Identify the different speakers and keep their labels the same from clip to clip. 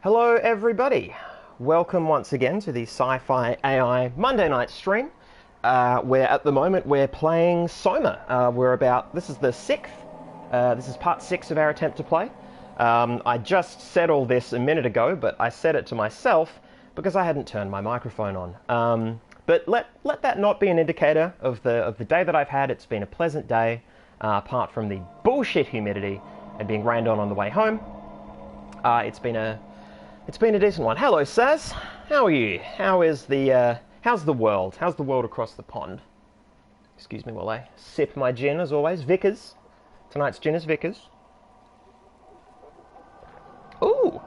Speaker 1: Hello everybody, welcome once again to the Sci-Fi AI Monday night stream, where at the moment we're playing SOMA. This is the this is part 6 of our attempt to play. I just said all this a minute ago, but I said it to myself because I hadn't turned my microphone on. But let that not be an indicator of the day that I've had. It's been a pleasant day, apart from the bullshit humidity and being rained on the way home. It's been a decent one. Hello, Saz. How are you? How's the world? How's the world across the pond? Excuse me while I sip my gin, as always. Vickers. Tonight's gin is Vickers. Ooh,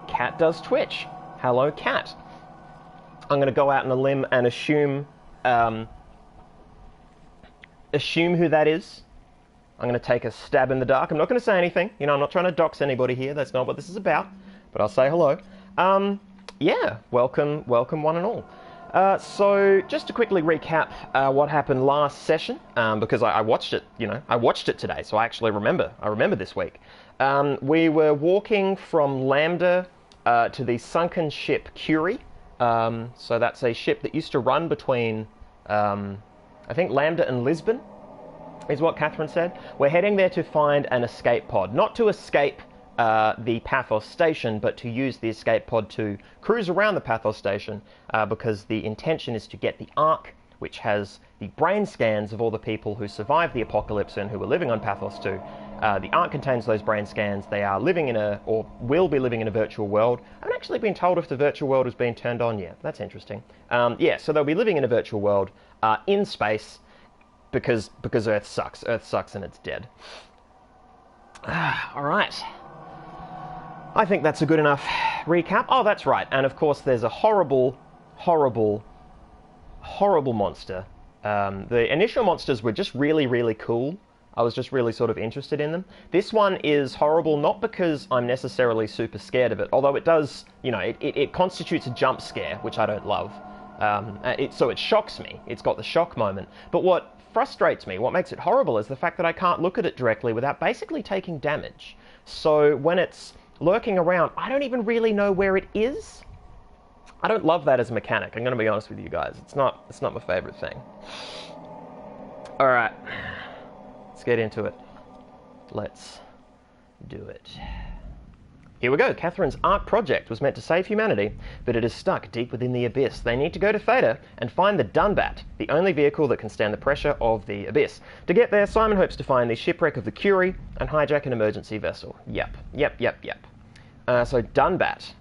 Speaker 1: Cat does Twitch. Hello, Cat. I'm going to go out on a limb and assume who that is. I'm going to take a stab in the dark. I'm not going to say anything. You know, I'm not trying to dox anybody here. That's not what this is about. But I'll say hello. Yeah, welcome one and all. So just to quickly recap what happened last session, because I watched it. You know, I watched it today, so I actually remember. I remember this week. We were walking from Lambda to the sunken ship Curie. So that's a ship that used to run between, I think, Lambda and Lisbon, is what Catherine said. We're heading there to find an escape pod. Not to escape the Pathos station, but to use the escape pod to cruise around the Pathos station, because the intention is to get the Ark, which has the brain scans of all the people who survived the apocalypse and who were living on Pathos 2. The Ark contains those brain scans. They are living in or will be living in a virtual world. I haven't actually been told if the virtual world has been turned on yet. That's interesting. Yeah, so they'll be living in a virtual world in space because Earth sucks. Earth sucks and it's dead. All right. I think that's a good enough recap. Oh, that's right. And of course, there's a horrible monster. The initial monsters were just really, really cool. I was just really sort of interested in them. This one is horrible, not because I'm necessarily super scared of it, although it does, you know, it constitutes a jump scare, which I don't love. So it shocks me. It's got the shock moment. But what frustrates me, what makes it horrible, is the fact that I can't look at it directly without basically taking damage. So when it's lurking around, I don't even really know where it is. I don't love that as a mechanic. I'm going to be honest with you guys. It's not my favorite thing. All right. Let's get into it. Let's do it. Here we go. Catherine's Ark project was meant to save humanity, but it is stuck deep within the abyss. They need to go to Theta and find the Dunbat, the only vehicle that can stand the pressure of the abyss. To get there, Simon hopes to find the shipwreck of the Curie and hijack an emergency vessel. Yep. So Dunbat.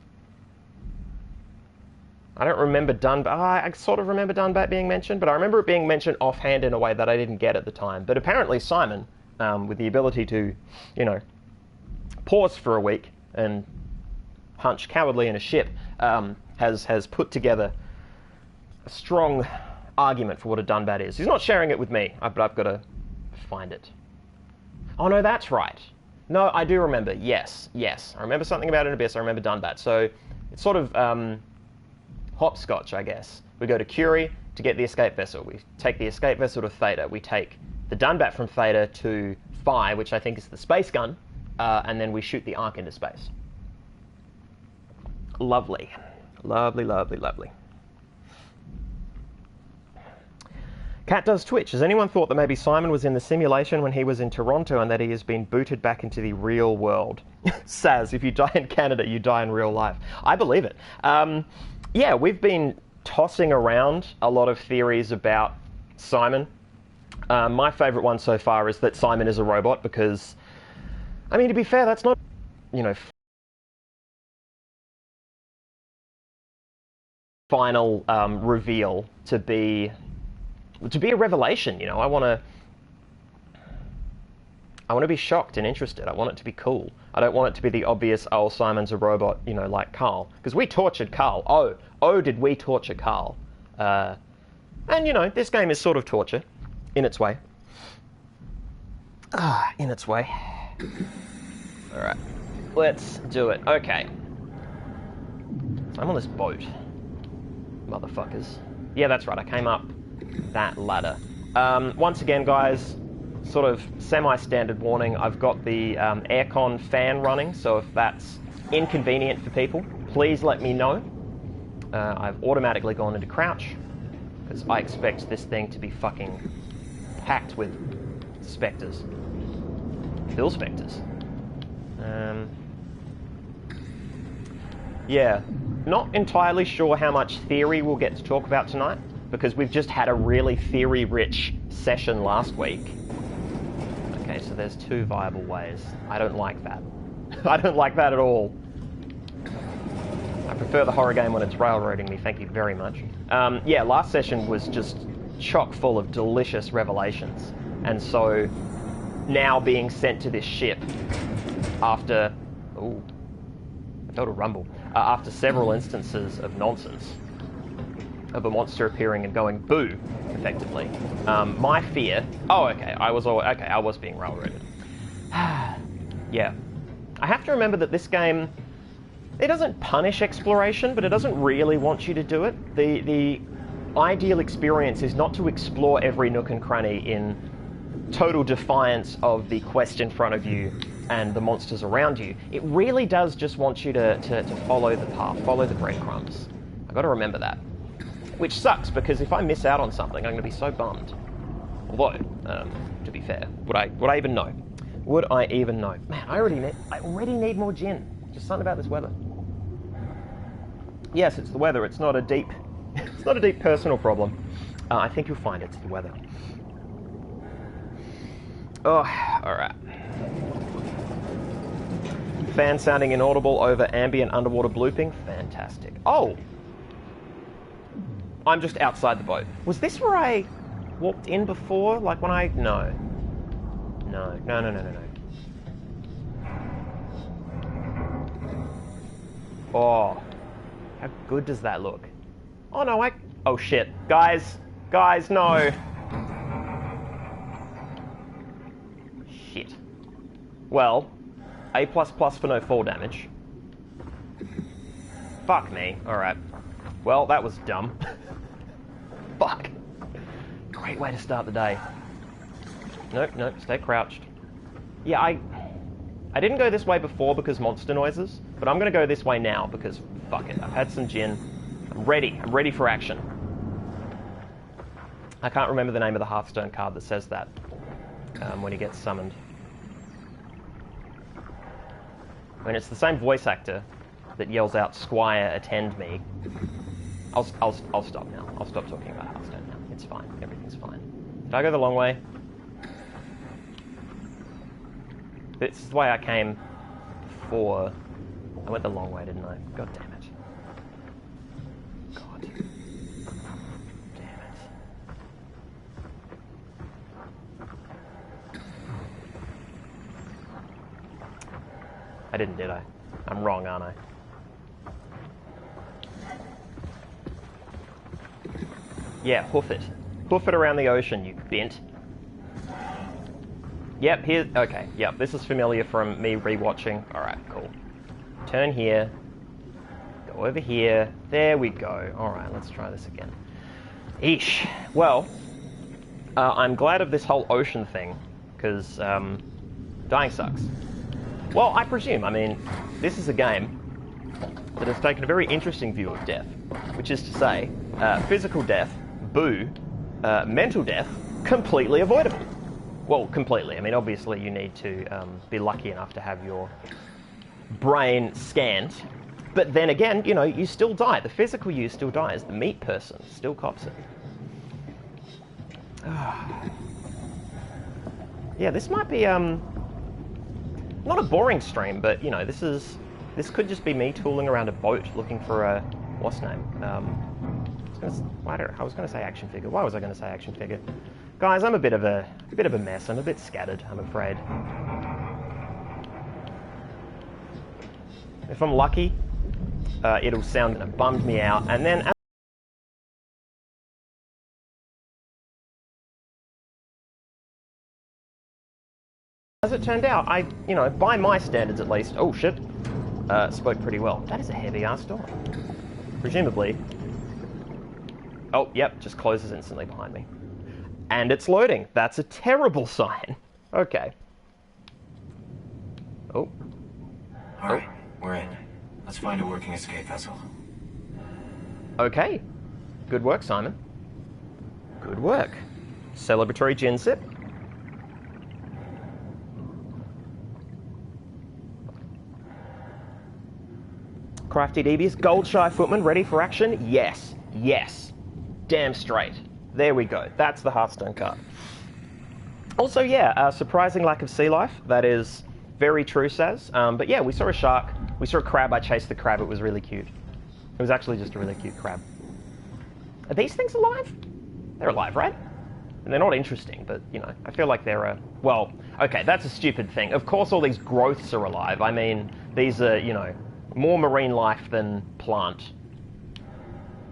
Speaker 1: I don't remember Dunbat. I sort of remember Dunbat being mentioned, but I remember it being mentioned offhand in a way that I didn't get at the time. But apparently Simon, with the ability to, you know, pause for a week and hunch cowardly in a ship, has put together a strong argument for what a Dunbat is. He's not sharing it with me, but I've got to find it. Oh no, that's right. No, I do remember. Yes. I remember something about an abyss. I remember Dunbat. So it's sort of hopscotch, I guess. We go to Curie to get the escape vessel. We take the escape vessel to Theta. We take the Dunbat from Theta to Phi, which I think is the space gun, and then we shoot the Ark into space. Lovely. Cat does Twitch. Has anyone thought that maybe Simon was in the simulation when he was in Toronto and that he has been booted back into the real world? Saz, if you die in Canada, you die in real life. I believe it. Yeah, we've been tossing around a lot of theories about Simon. My favourite one so far is that Simon is a robot because, I mean, to be fair, that's not, you know, final reveal to be a revelation. You know, I want to be shocked and interested. I want it to be cool. I don't want it to be the obvious, oh, Simon's a robot, you know, like Carl. Because we tortured Carl. Oh, did we torture Carl? And, you know, this game is sort of torture, in its way. In its way. Alright, let's do it. Okay. I'm on this boat. Motherfuckers. Yeah, that's right, I came up that ladder. Once again, guys, sort of semi-standard warning, I've got the aircon fan running, so if that's inconvenient for people, please let me know. I've automatically gone into crouch, because I expect this thing to be fucking packed with spectres. Fill spectres. Yeah, not entirely sure how much theory we'll get to talk about tonight, because we've just had a really theory-rich session last week. Okay, so there's two viable ways. I don't like that. I don't like that at all. I prefer the horror game when it's railroading me, thank you very much. Yeah, last session was just chock full of delicious revelations. And so, now being sent to this ship after... Ooh, I felt a rumble. After several instances of nonsense, of a monster appearing and going boo, effectively. My fear... Oh, okay, I was being railroaded. Yeah. I have to remember that this game... It doesn't punish exploration, but it doesn't really want you to do it. The ideal experience is not to explore every nook and cranny in total defiance of the quest in front of you and the monsters around you. It really does just want you to follow the path, follow the breadcrumbs. I've got to remember that. Which sucks, because if I miss out on something, I'm going to be so bummed. Although, to be fair, would I even know? Would I even know? Man, I already need more gin. Just something about this weather. Yes, it's the weather. It's not a deep, it's not a deep personal problem. I think you'll find it's the weather. Oh, all right. Fan sounding inaudible over ambient underwater blooping. Fantastic. Oh, I'm just outside the boat. Was this where I walked in before? Like when I... No. No. Oh, how good does that look? Oh no, oh shit. Guys, no. Shit. Well, A++ for no fall damage. Fuck me. Alright. Well, that was dumb. Fuck. Great way to start the day. Nope, stay crouched. Yeah, I didn't go this way before because monster noises, but I'm going to go this way now because, fuck it, I've had some gin. I'm ready for action. I can't remember the name of the Hearthstone card that says that when he gets summoned. I mean, it's the same voice actor that yells out, "Squire, attend me." I'll stop now. I'll stop talking about Hearthstone now. It's fine. Everything's fine. Did I go the long way? This is the way I came before. I went the long way, didn't I? God damn it. God. Damn it. I didn't, did I? I'm wrong, aren't I? Yeah, hoof it. Hoof it around the ocean, you bent. Yep, here... Okay, yep, this is familiar from me rewatching. Alright, cool. Turn here. Go over here. There we go. Alright, let's try this again. Eesh. Well, I'm glad of this whole ocean thing, because dying sucks. Well, I presume. I mean, this is a game that has taken a very interesting view of death, which is to say, physical death, boo, mental death, completely avoidable. Well, completely. I mean, obviously you need to be lucky enough to have your brain scanned. But then again, you know, you still die. The physical you still dies. The meat person still cops it. Yeah, this might be not a boring stream, but, you know, this could just be me tooling around a boat looking for a... What's name? I was going to say action figure. Why was I going to say action figure? Guys, I'm a bit of a mess. I'm a bit scattered, I'm afraid. If I'm lucky, it'll sound that bummed me out, and then as it turned out, I, you know, by my standards at least, oh shit, spoke pretty well. That is a heavy-ass door. Presumably. Oh, yep, just closes instantly behind me. And it's loading. That's a terrible sign. Okay. Oh.
Speaker 2: Alright, we're in. Let's find a working escape vessel.
Speaker 1: Okay. Good work, Simon. Good work. Celebratory gin sip. Crafty devious, gold shy footman, ready for action? Yes. Yes. Damn straight. There we go. That's the Hearthstone card. Also, yeah, surprising lack of sea life. That is very true, Saz. But yeah, we saw a shark. We saw a crab. I chased the crab. It was really cute. It was actually just a really cute crab. Are these things alive? They're alive, right? And they're not interesting, but, you know, I feel like they're a... Well, okay, that's a stupid thing. Of course all these growths are alive. I mean, these are, you know, more marine life than plant.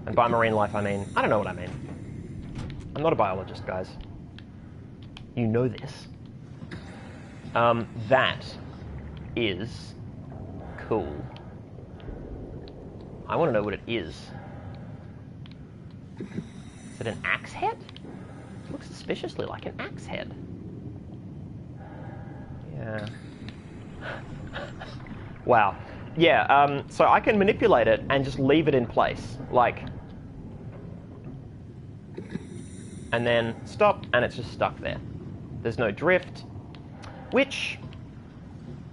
Speaker 1: And by marine life, I mean... I don't know what I mean. I'm not a biologist, guys. You know this. That is cool. I want to know what it is. Is it an axe head? It looks suspiciously like an axe head. Yeah. Wow. Yeah, so I can manipulate it and just leave it in place. Like... And then stop, and it's just stuck there. There's no drift. Which...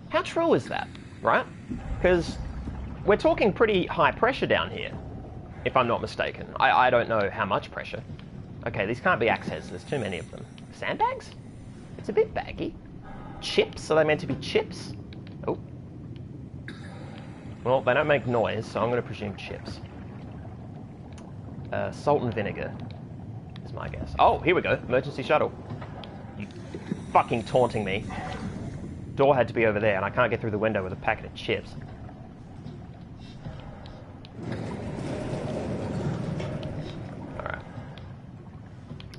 Speaker 1: How true is that, right? Because we're talking pretty high pressure down here, if I'm not mistaken. I don't know how much pressure. Okay, these can't be axe heads. There's too many of them. Sandbags? It's a bit baggy. Chips? Are they meant to be chips? Oh. Well, they don't make noise, so I'm going to presume chips. Salt and vinegar is my guess. Oh, here we go. Emergency shuttle. You fucking taunting me. Door had to be over there, and I can't get through the window with a packet of chips.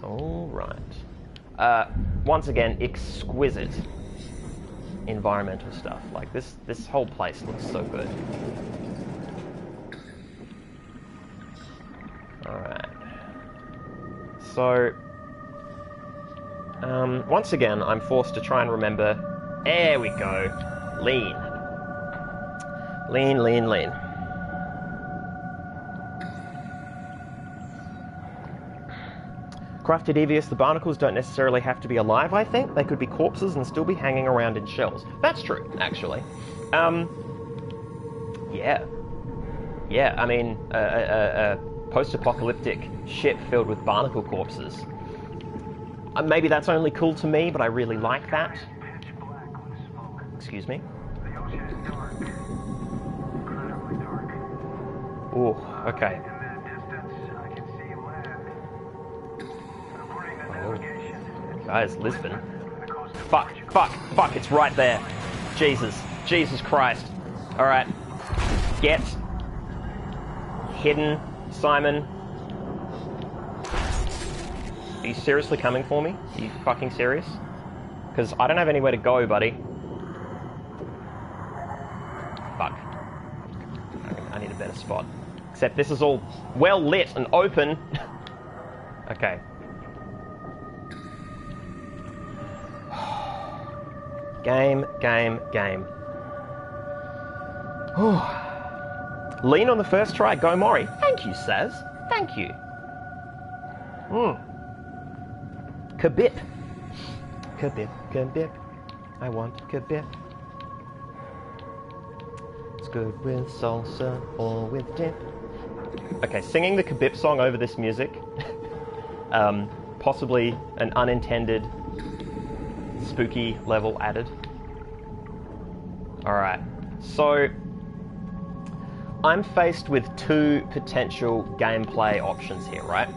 Speaker 1: Alright. Once again, exquisite environmental stuff. Like, this whole place looks so good. Alright. So, once again, I'm forced to try and remember... There we go. Lean. Lean, lean, lean. Crafty devious, the barnacles don't necessarily have to be alive, I think. They could be corpses and still be hanging around in shells. That's true, actually. Yeah. Yeah, I mean, a post-apocalyptic ship filled with barnacle corpses. Maybe that's only cool to me, but I really like that. Excuse me. Ooh, okay. Oh. Guys, Lisbon. Fuck, fuck, fuck, it's right there. Jesus. Jesus Christ. Alright. Get. Hidden. Simon. Are you seriously coming for me? Are you fucking serious? Because I don't have anywhere to go, buddy. Fuck. I need a better spot. Except this is all well lit and open. Okay. Game, game, game. Lean on the first try, go Mori. Thank you, Saz. Thank you. Kabip. Kabip, kabip. I want kabip. It's good with salsa or with dip. Okay, singing the kabip song over this music. Possibly an unintended spooky level added. Alright, so I'm faced with two potential gameplay options here, right?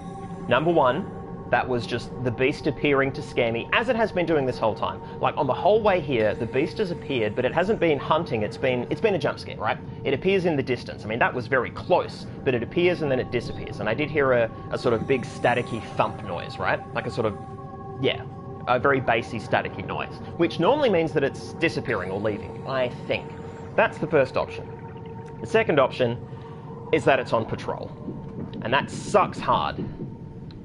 Speaker 1: Number one, that was just the beast appearing to scare me, as it has been doing this whole time. Like, on the whole way here, the beast has appeared, but it hasn't been hunting, it's been a jump scare, right? It appears in the distance. I mean, that was very close, but it appears and then it disappears. And I did hear a sort of big staticky thump noise, right? Like a sort of, yeah, a very bassy staticky noise, which normally means that it's disappearing or leaving, I think. That's the first option. The second option is that it's on patrol. And that sucks hard.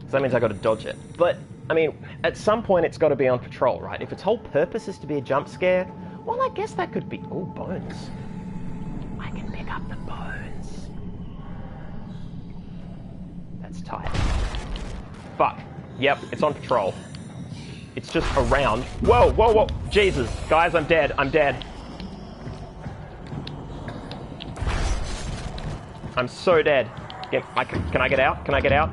Speaker 1: So that means I got to dodge it. But, I mean, at some point it's got to be on patrol, right? If its whole purpose is to be a jump scare, well, I guess that could be... Oh, bones. I can pick up the bones. That's tight. Fuck. Yep, it's on patrol. It's just around. Whoa, whoa, whoa. Jesus. Guys, I'm dead. I'm dead. I'm so dead. Can I get out? Can I get out?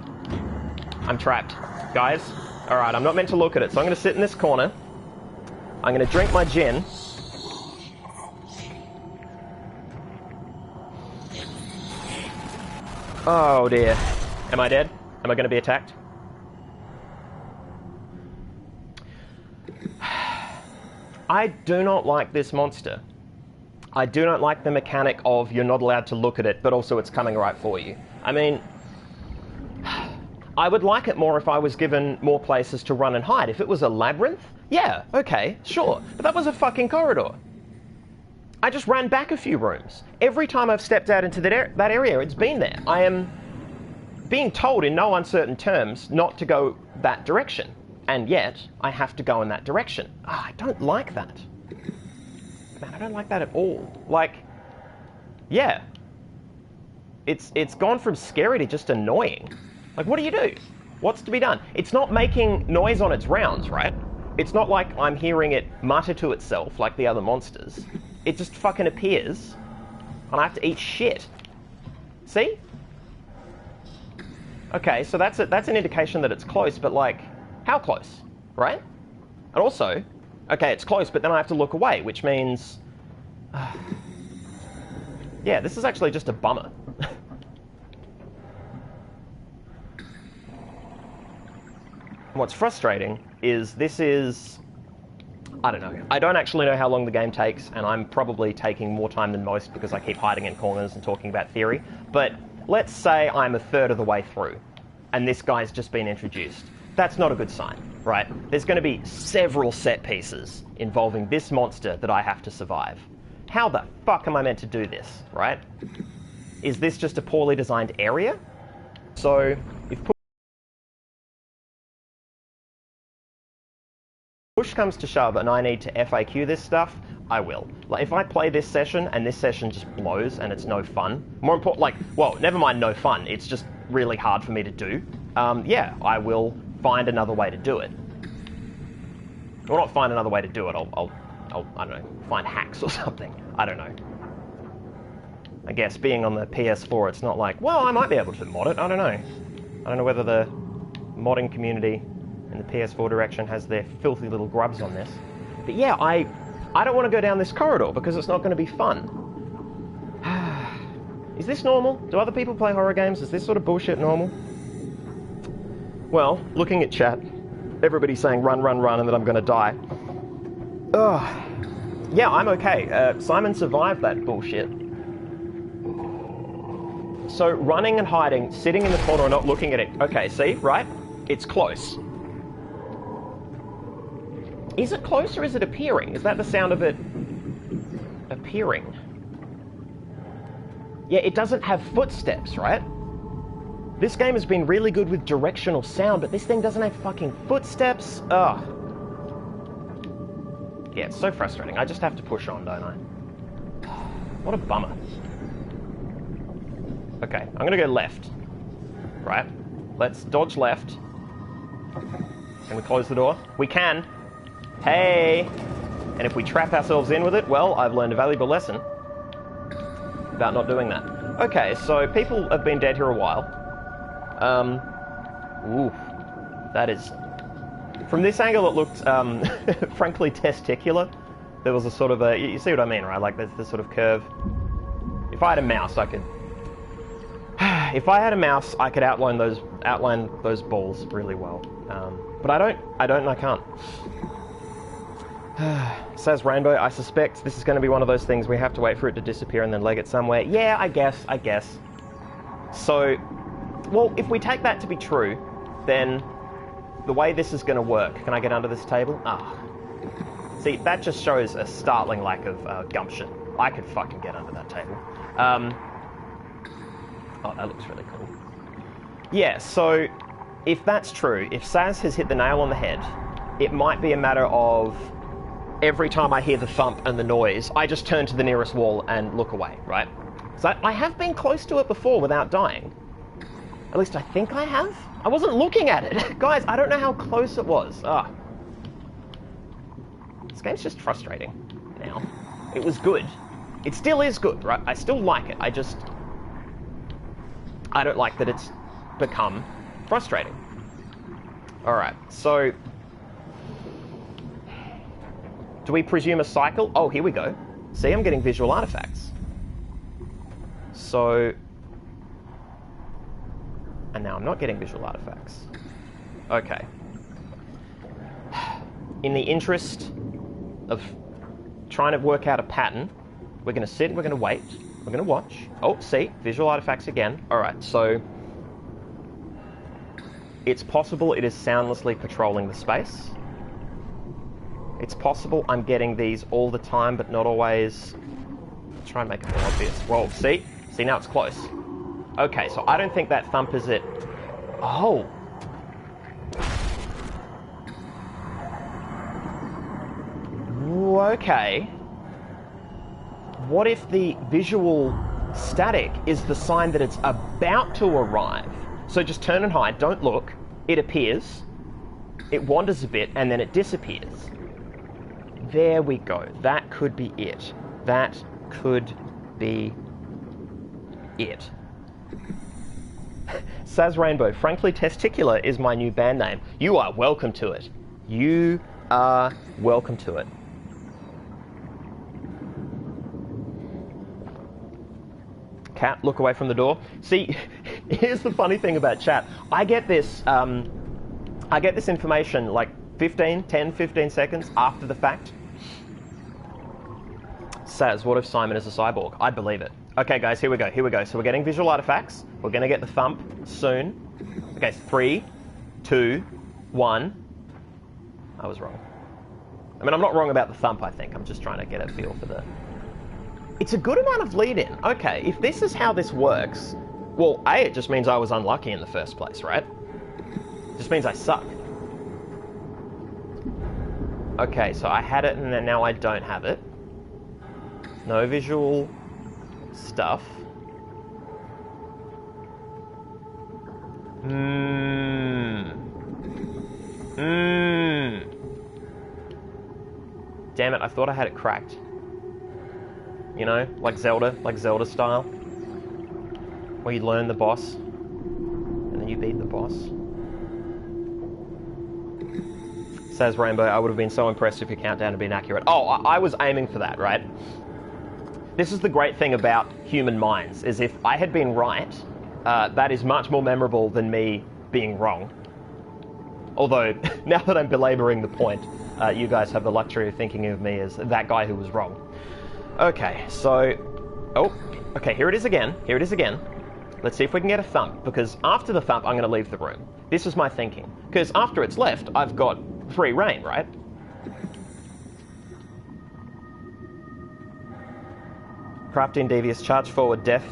Speaker 1: I'm trapped. Guys. Alright, I'm not meant to look at it, so I'm going to sit in this corner. I'm going to drink my gin. Oh dear. Am I dead? Am I going to be attacked? I do not like this monster. I do not like the mechanic of you're not allowed to look at it, but also it's coming right for you. I mean, I would like it more if I was given more places to run and hide. If it was a labyrinth, yeah, okay, sure. But that was a fucking corridor. I just ran back a few rooms. Every time I've stepped out into that area, it's been there. I am being told in no uncertain terms not to go that direction. And yet, I have to go in that direction. I don't like that. Man, I don't like that at all. Like, yeah. It's gone from scary to just annoying. Like, what do you do? What's to be done? It's not making noise on its rounds, right? It's not like I'm hearing it mutter to itself like the other monsters. It just fucking appears, and I have to eat shit. See? Okay, so that's an indication that it's close, but like, how close, right? And also, okay, it's close, but then I have to look away, which means... yeah, this is actually just a bummer. What's frustrating is this is... I don't know. I don't actually know how long the game takes, and I'm probably taking more time than most because I keep hiding in corners and talking about theory. But let's say I'm a third of the way through, and this guy's just been introduced. That's not a good sign, right? There's going to be several set pieces involving this monster that I have to survive. How the fuck am I meant to do this, right? Is this just a poorly designed area? So, if push comes to shove and I need to FAQ this stuff, I will. Like, if I play this session and this session just blows and it's no fun, more important, like, well, never mind no fun, it's just really hard for me to do, yeah, I will find another way to do it. Or not find another way to do it, I'll I don't know, find hacks or something. I don't know. I guess being on the PS4, it's not like, well, I might be able to mod it, I don't know. I don't know whether the modding community in the PS4 direction has their filthy little grubs on this. But yeah, I don't want to go down this corridor because it's not going to be fun. Is this normal? Do other people play horror games? Is this sort of bullshit normal? Well, looking at chat, everybody's saying run, run, run, and that I'm going to die. Ugh. Yeah, I'm okay. Simon survived that bullshit. So running and hiding, sitting in the corner and not looking at it. Okay, see, right? It's close. Is it close or is it appearing? Is that the sound of it appearing? Yeah, it doesn't have footsteps, right? This game has been really good with directional sound, but this thing doesn't have fucking footsteps. Ugh. Yeah, it's so frustrating. I just have to push on, don't I? What a bummer. Okay, I'm gonna go left. Right? Let's dodge left. Can we close the door? We can. Hey! And if we trap ourselves in with it, well, I've learned a valuable lesson about not doing that. Okay, so people have been dead here a while. Ooh, that is... From this angle it looked, frankly, testicular. There was a sort of a... You see what I mean, right? Like, there's this sort of curve. If I had a mouse, I could... If I had a mouse, I could outline those balls really well. But I don't, and I can't. Says Rainbow, I suspect this is going to be one of those things we have to wait for it to disappear and then leg it somewhere. Yeah, I guess. So, well, if we take that to be true, then the way this is going to work... Can I get under this table? Ah. See, that just shows a startling lack of gumption. I could fucking get under that table. Oh, that looks really cool. Yeah, so if that's true, if Saz has hit the nail on the head, it might be a matter of every time I hear the thump and the noise, I just turn to the nearest wall and look away, right? So I have been close to it before without dying. At least I think I have. I wasn't looking at it. Guys, I don't know how close it was. Ah. This game's just frustrating now. It was good. It still is good, right? I still like it. I don't like that it's become frustrating. Alright, so... do we presume a cycle? Oh, here we go. See, I'm getting visual artifacts. So... and now I'm not getting visual artifacts. Okay. In the interest of trying to work out a pattern, we're going to sit, we're going to wait, we're going to watch. Oh, see, visual artifacts again. Alright, so... it's possible it is soundlessly patrolling the space. It's possible I'm getting these all the time, but not always. Let's try and make it more obvious. Whoa, see? See, now it's close. Okay, so I don't think that thump is it. Oh. Okay. What if the visual static is the sign that it's about to arrive? So just turn and hide, don't look. It appears, it wanders a bit, and then it disappears. There we go. That could be it. That could be it. Saz Rainbow, frankly, Testicular is my new band name. You are welcome to it. You are welcome to it. Cat, look away from the door. See, here's the funny thing about chat. I get this information like 10, 15 seconds after the fact. Saz, what if Simon is a cyborg? I believe it. Okay, guys, here we go. So we're getting visual artifacts. We're going to get the thump soon. Okay, 3, 2, 1. I was wrong. I mean, I'm not wrong about the thump, I think. I'm just trying to get a feel for the... it's a good amount of lead-in. Okay, if this is how this works, well, A, it just means I was unlucky in the first place, right? It just means I suck. Okay, so I had it and then now I don't have it. No visual stuff. Damn it, I thought I had it cracked. You know, like Zelda style. Where you learn the boss, and then you beat the boss. Says Rainbow, I would have been so impressed if your countdown had been accurate. Oh, I was aiming for that, right? This is the great thing about human minds, is if I had been right, that is much more memorable than me being wrong. Although, now that I'm belaboring the point, you guys have the luxury of thinking of me as that guy who was wrong. Okay, so... oh, okay, here it is again. Let's see if we can get a thump, because after the thump, I'm going to leave the room. This is my thinking. Because after it's left, I've got free reign, right? Crafting devious, charge forward, death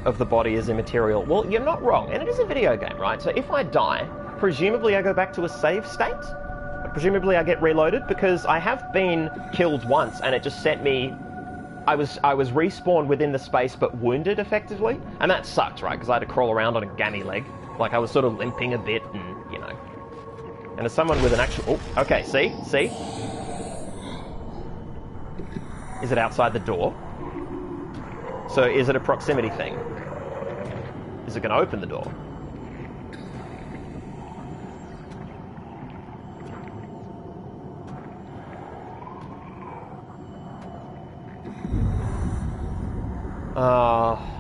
Speaker 1: of the body is immaterial. Well, you're not wrong, and it is a video game, right? So if I die, presumably I go back to a save state? Presumably I get reloaded, because I have been killed once, and it just sent me... I was respawned within the space, but wounded, effectively. And that sucked, right? Because I had to crawl around on a gammy leg. Like, I was sort of limping a bit, and, you know. And as someone with an actual... oh, okay, see? Is it outside the door? So is it a proximity thing? Is it going to open the door?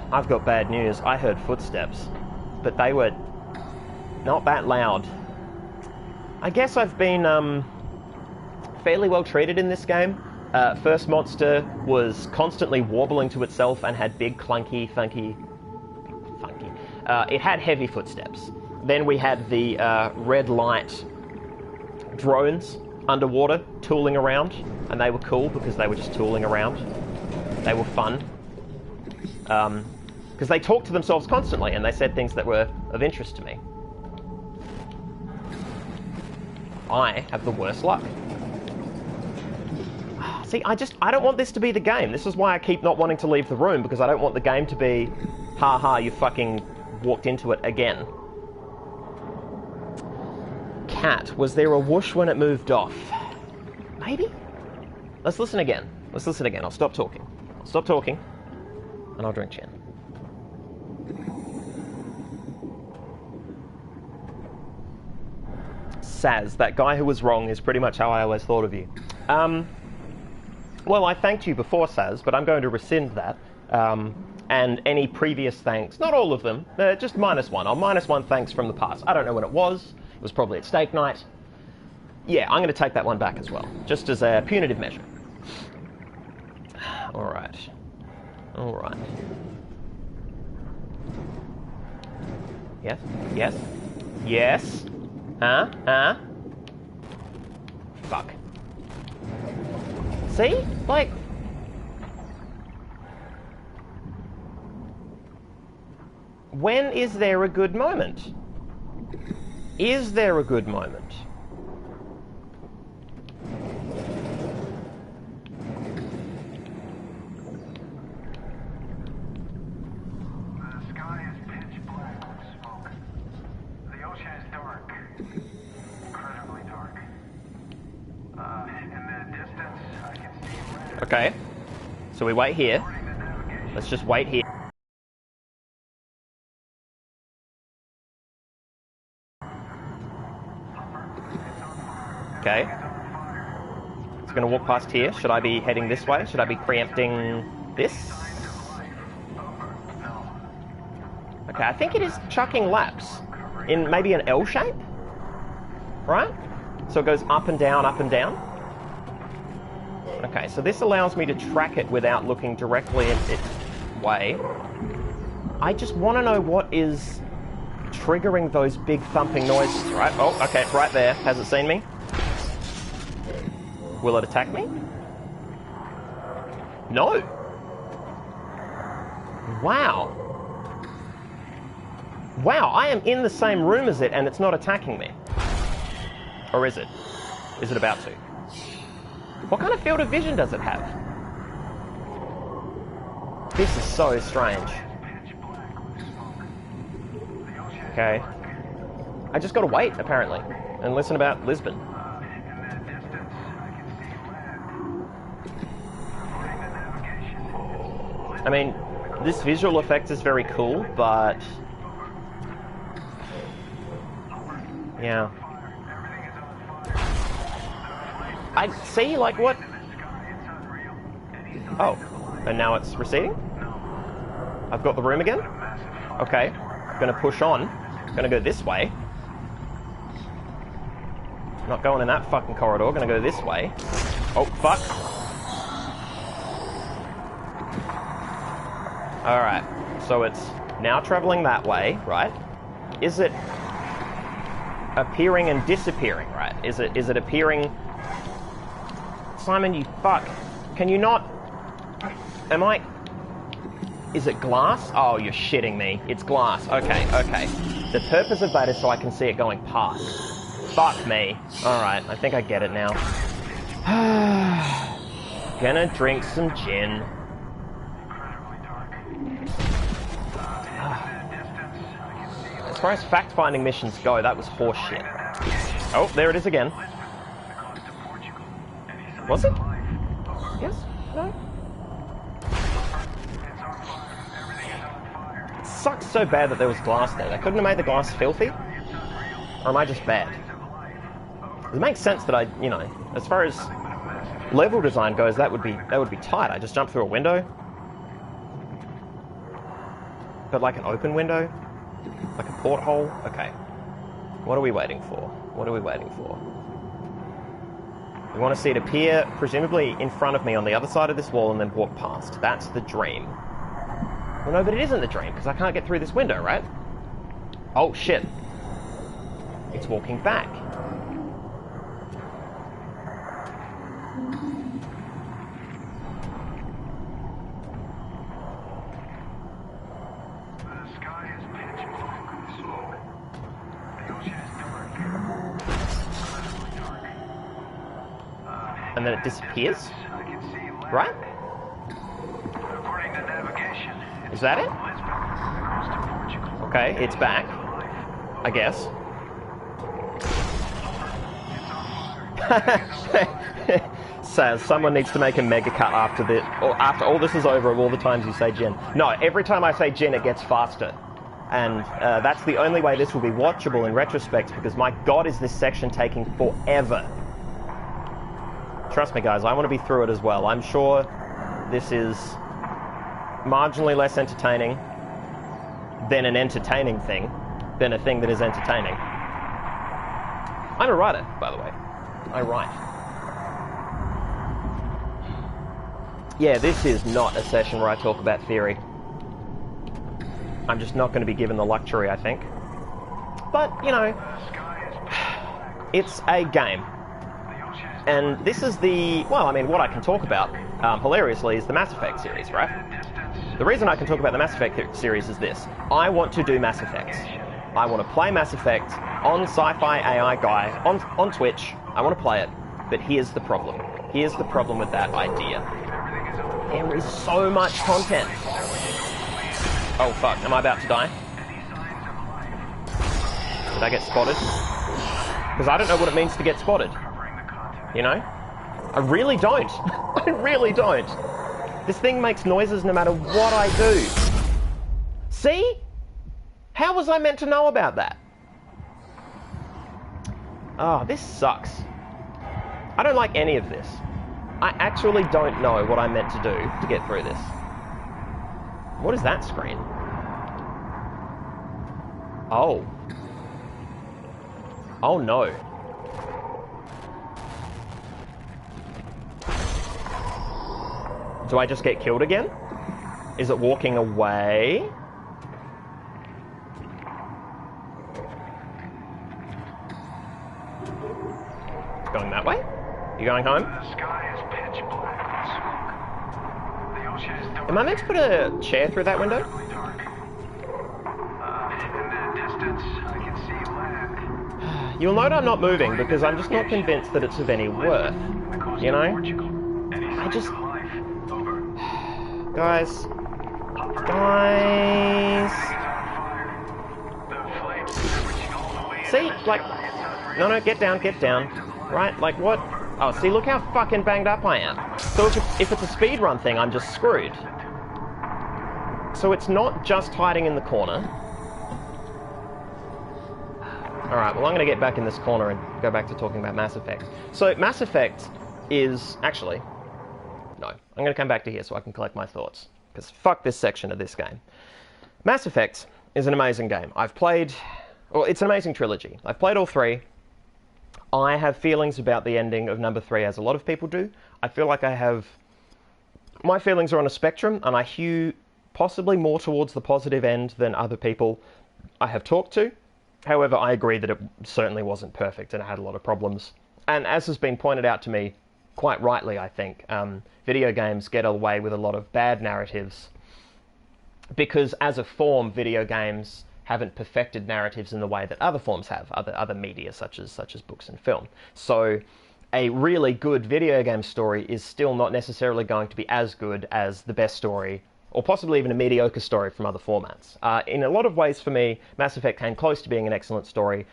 Speaker 1: I've got bad news. I heard footsteps, but they were not that loud. I guess I've been fairly well treated in this game. First monster was constantly warbling to itself and had big, clunky, funky. It had heavy footsteps. Then we had the red light drones underwater tooling around, and they were cool because they were just tooling around. They were fun. Because they talked to themselves constantly, and they said things that were of interest to me. I have the worst luck. See, I don't want this to be the game. This is why I keep not wanting to leave the room, because I don't want the game to be, ha, you fucking walked into it again. Cat, was there a whoosh when it moved off? Maybe? Let's listen again. I'll stop talking. And I'll drink gin. Saz, that guy who was wrong is pretty much how I always thought of you. Well, I thanked you before, Saz, but I'm going to rescind that. And any previous thanks, not all of them, just -1. I'll -1 thanks from the past. I don't know when it was. It was probably at steak night. Yeah, I'm going to take that one back as well, just as a punitive measure. All right. Yes. Fuck. See? Like... when is there a good moment? Is there a good moment?
Speaker 2: The sky is pitch black with smoke. The ocean is dark. Incredibly dark. In the distance, I can see red.
Speaker 1: Okay. So we wait here. Let's just wait here. Okay. It's going to walk past here. Should I be heading this way? Should I be preempting this? Okay, I think it is chucking laps in maybe an L shape, right? So it goes up and down, up and down. Okay, so this allows me to track it without looking directly in its way. I just want to know what is triggering those big thumping noises, right? Oh, okay, right there. Has it seen me? Will it attack me? No. Wow. Wow, I am in the same room as it and it's not attacking me. Or is it? Is it about to? What kind of field of vision does it have? This is so strange. Okay. I just gotta wait, apparently, and listen about Lisbon. I mean, this visual effect is very cool, but... yeah. I see, like, what? Oh, and now it's receding? I've got the room again? Okay, gonna push on. Gonna go this way. Not going in that fucking corridor, gonna go this way. Oh, fuck. Alright, so it's now traveling that way, right? Is it appearing and disappearing, right? Is it appearing... Simon, you fuck. Can you not... Am I... Is it glass? Oh, you're shitting me. It's glass. Okay. The purpose of that is so I can see it going past. Fuck me. Alright, I think I get it now. Gonna drink some gin. As far as fact-finding missions go, that was horseshit. Oh, there it is again. Was it? Yes? No? It sucks so bad that there was glass there. They couldn't have made the glass filthy? Or am I just bad? It makes sense that I, you know, as far as level design goes, that would be tight. I just jump through a window. But like an open window? Like a porthole? Okay. What are we waiting for? We want to see it appear, presumably in front of me on the other side of this wall and then walk past. That's the dream. Well, no, but it isn't the dream, because I can't get through this window, right? Oh, shit. It's walking back. And then it disappears? Right?
Speaker 2: According to navigation,
Speaker 1: Is that it?
Speaker 2: Lisbon, the coast of Portugal.
Speaker 1: Okay, it's back. I guess. Says someone needs to make a mega cut after this, or after all this is over, of all the times you say Jen. No, every time I say Jen, it gets faster. And that's the only way this will be watchable in retrospect, because my god, is this section taking forever. Trust me, guys, I want to be through it as well. I'm sure this is marginally less entertaining than an entertaining thing, than a thing that is entertaining. I'm a writer, by the way. I write. Yeah, this is not a session where I talk about theory. I'm just not going to be given the luxury, I think. But, you know, it's a game. And this is the... Well, I mean, what I can talk about, hilariously, is the Mass Effect series, right? The reason I can talk about the Mass Effect series is this. I want to do Mass Effects. I want to play Mass Effect on SciFiAIguy, on Twitch. I want to play it. But here's the problem. Here's the problem with that idea. There is so much content. Oh, fuck. Am I about to die? Did I get spotted? Because I don't know what it means to get spotted. You know? I really don't. I really don't. This thing makes noises no matter what I do. See? How was I meant to know about that? Oh, this sucks. I don't like any of this. I actually don't know what I'm meant to do to get through this. What is that screen? Oh. Oh no. Do I just get killed again? Is it walking away? It's going that way? You going home?
Speaker 2: The sky is pitch black with smoke. The ocean is dark.
Speaker 1: Am I meant to put a chair through that window?
Speaker 2: Dark. In the distance, I can see land.
Speaker 1: You'll note I'm not moving because I'm just not convinced that it's of any worth.
Speaker 2: The coast
Speaker 1: You
Speaker 2: of
Speaker 1: know?
Speaker 2: Portugal. Any
Speaker 1: I
Speaker 2: signs
Speaker 1: just...
Speaker 2: of life? Over.
Speaker 1: Guys.
Speaker 2: Upper.
Speaker 1: Guys.
Speaker 2: The flames are reaching all the way
Speaker 1: See? Like... No, get down, get down. Right? Like, what? Oh, see, look how fucking banged up I am. So if it's a speedrun thing, I'm just screwed. So it's not just hiding in the corner. Alright, well I'm going to get back in this corner and go back to talking about Mass Effect. So Mass Effect is... Actually, no. I'm going to come back to here so I can collect my thoughts. Because fuck this section of this game. Mass Effect is an amazing game. I've played... Well, it's an amazing trilogy. I've played all three. I have feelings about the ending of number 3, as a lot of people do. I feel like I have... My feelings are on a spectrum, and I hew possibly more towards the positive end than other people I have talked to. However, I agree that it certainly wasn't perfect, and it had a lot of problems. And as has been pointed out to me, quite rightly, I think, video games get away with a lot of bad narratives because, as a form, video games haven't perfected narratives in the way that other forms have, other media such as books and film. So a really good video game story is still not necessarily going to be as good as the best story, or possibly even a mediocre story from other formats. In a lot of ways, for me, Mass Effect came close to being an excellent story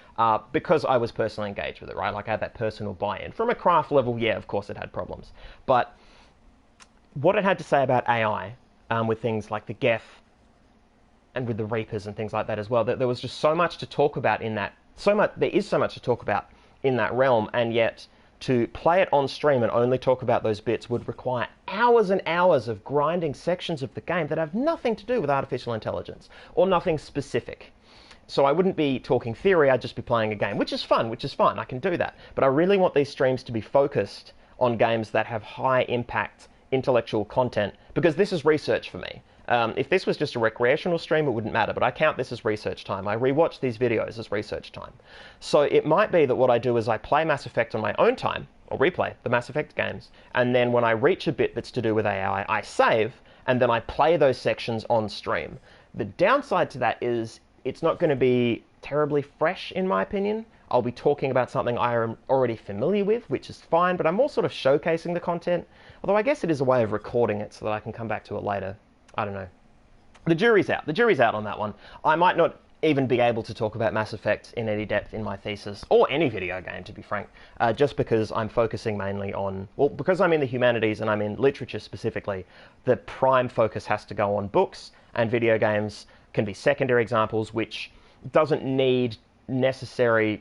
Speaker 1: because I was personally engaged with it, right? Like, I had that personal buy-in. From a craft level, yeah, of course it had problems. But what it had to say about AI, with things like the Geth, and with the Reapers and things like that as well, that there was just so much to talk about in that, there is so much to talk about in that realm, and yet to play it on stream and only talk about those bits would require hours and hours of grinding sections of the game that have nothing to do with artificial intelligence, or nothing specific. So I wouldn't be talking theory, I'd just be playing a game, which is fun, I can do that. But I really want these streams to be focused on games that have high impact intellectual content, because this is research for me. If this was just a recreational stream, it wouldn't matter, but I count this as research time. I rewatch these videos as research time. So it might be that what I do is I play Mass Effect on my own time, or replay the Mass Effect games, and then when I reach a bit that's to do with AI, I save, and then I play those sections on stream. The downside to that is it's not going to be terribly fresh, in my opinion. I'll be talking about something I am already familiar with, which is fine, but I'm more sort of showcasing the content. Although I guess it is a way of recording it so that I can come back to it later. I don't know. The jury's out. The jury's out on that one. I might not even be able to talk about Mass Effect in any depth in my thesis, or any video game, to be frank, just because I'm focusing mainly on, well, because I'm in the humanities and I'm in literature specifically, the prime focus has to go on books, and video games can be secondary examples, which doesn't need necessarily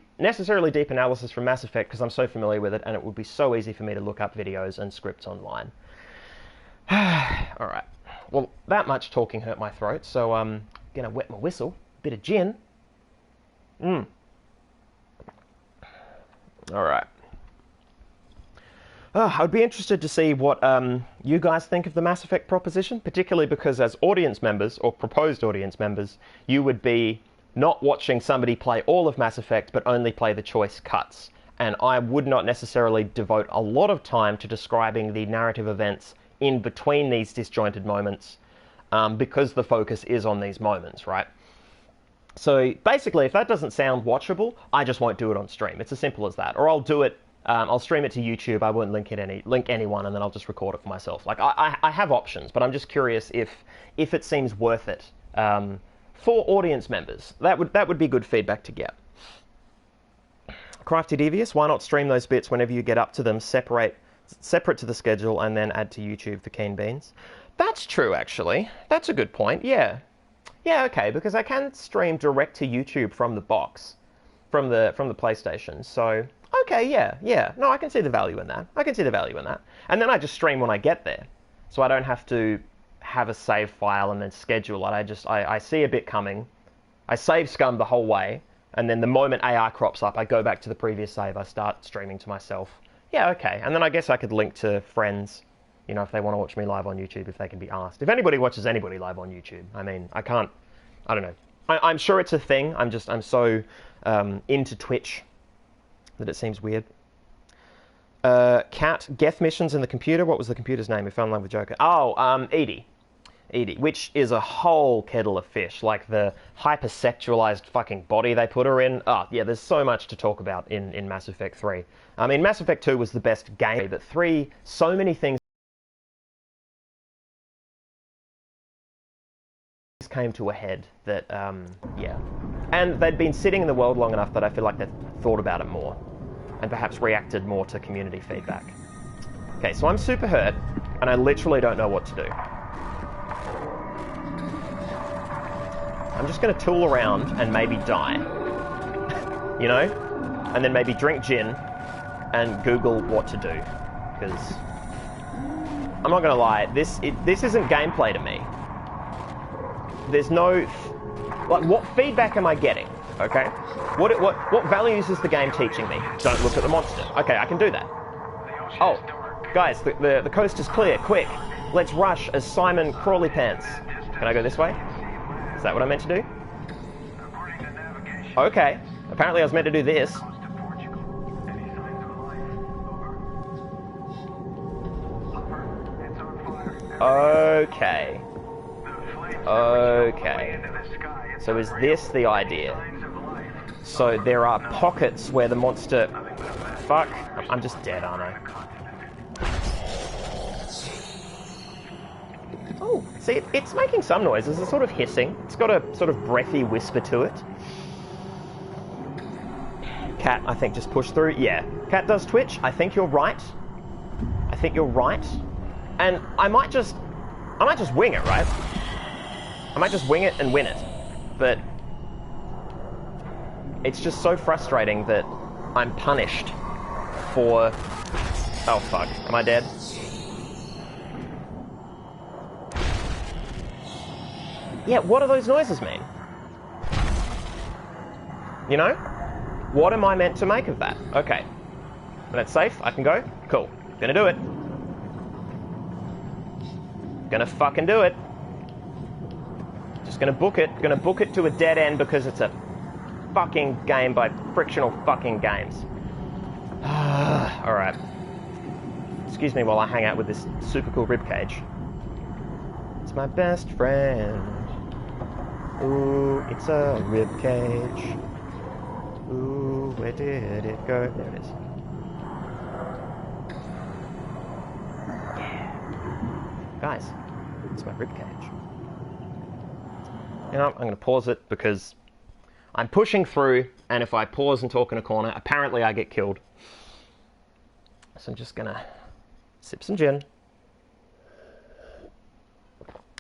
Speaker 1: deep analysis from Mass Effect because I'm so familiar with it, and it would be so easy for me to look up videos and scripts online. All right. Well, that much talking hurt my throat, so I'm gonna wet my whistle. Bit of gin. All right. I'd be interested to see what you guys think of the Mass Effect proposition, particularly because as audience members, or proposed audience members, you would be not watching somebody play all of Mass Effect, but only play the choice cuts. And I would not necessarily devote a lot of time to describing the narrative events in between these disjointed moments, because the focus is on these moments, right? So basically, if that doesn't sound watchable, I just won't do it on stream. It's as simple as that. Or I'll do it, I'll stream it to YouTube. I won't link anyone, and then I'll just record it for myself. Like I have options, but I'm just curious if it seems worth it for audience members. That would be good feedback to get. Crafty Devious, why not stream those bits whenever you get up to them, separate to the schedule, and then add to YouTube for keen beans? That's true, actually. That's a good point. Yeah. Yeah, okay, because I can stream direct to YouTube from the box, from the PlayStation. So, okay, yeah. No, I can see the value in that. And then I just stream when I get there. So I don't have to have a save file and then schedule it. I see a bit coming. I save scum the whole way, and then the moment AR crops up, I go back to the previous save. I start streaming to myself. Yeah, okay. And then I guess I could link to friends, you know, if they want to watch me live on YouTube, if they can be asked. If anybody watches anybody live on YouTube, I mean, I don't know. I'm sure it's a thing. I'm so into Twitch that it seems weird. Cat, Geth missions in the computer. What was the computer's name who fell in love with Joker? Oh, Edie, which is a whole kettle of fish. Like the hypersexualized fucking body they put her in. Oh, yeah, there's so much to talk about in Mass Effect 3. I mean, Mass Effect 2 was the best game, but 3, so many things came to a head that, yeah. And they'd been sitting in the world long enough that I feel like they've thought about it more and perhaps reacted more to community feedback. Okay, so I'm super hurt, and I literally don't know what to do. I'm just going to tool around and maybe die. You know? And then maybe drink gin and Google what to do. Because I'm not going to lie, this isn't gameplay to me. There's no... Like, what feedback am I getting? Okay? What values is the game teaching me? Don't look at the monster. Okay, I can do that. Oh, guys, the coast is clear. Quick, let's rush as Simon Crawley Pants. Can I go this way? Is that what I'm meant to do? Okay. Apparently I was meant to do this. Okay. Okay. So is this the idea? So there are pockets where the monster... Fuck. I'm just dead, aren't I? Oh, see, it's making some noises. It's sort of hissing. It's got a sort of breathy whisper to it. Cat, I think, just push through. Yeah. Cat does twitch. I think you're right. I think you're right. And I might just wing it, right? I might just wing it and win it. But it's just so frustrating that I'm punished for... Oh, fuck. Am I dead? Yeah, what do those noises mean? You know? What am I meant to make of that? Okay. When it's safe, I can go? Cool. Gonna do it. Gonna fucking do it. Just gonna book it. Gonna book it to a dead end because it's a fucking game by Frictional Fucking Games. Alright. Excuse me while I hang out with this super cool ribcage. It's my best friend. Ooh, it's a ribcage. Ooh. Where did it go? There it is. Yeah. Guys, it's my ribcage. You know, I'm going to pause it because I'm pushing through, and if I pause and talk in a corner, apparently I get killed. So I'm just going to sip some gin.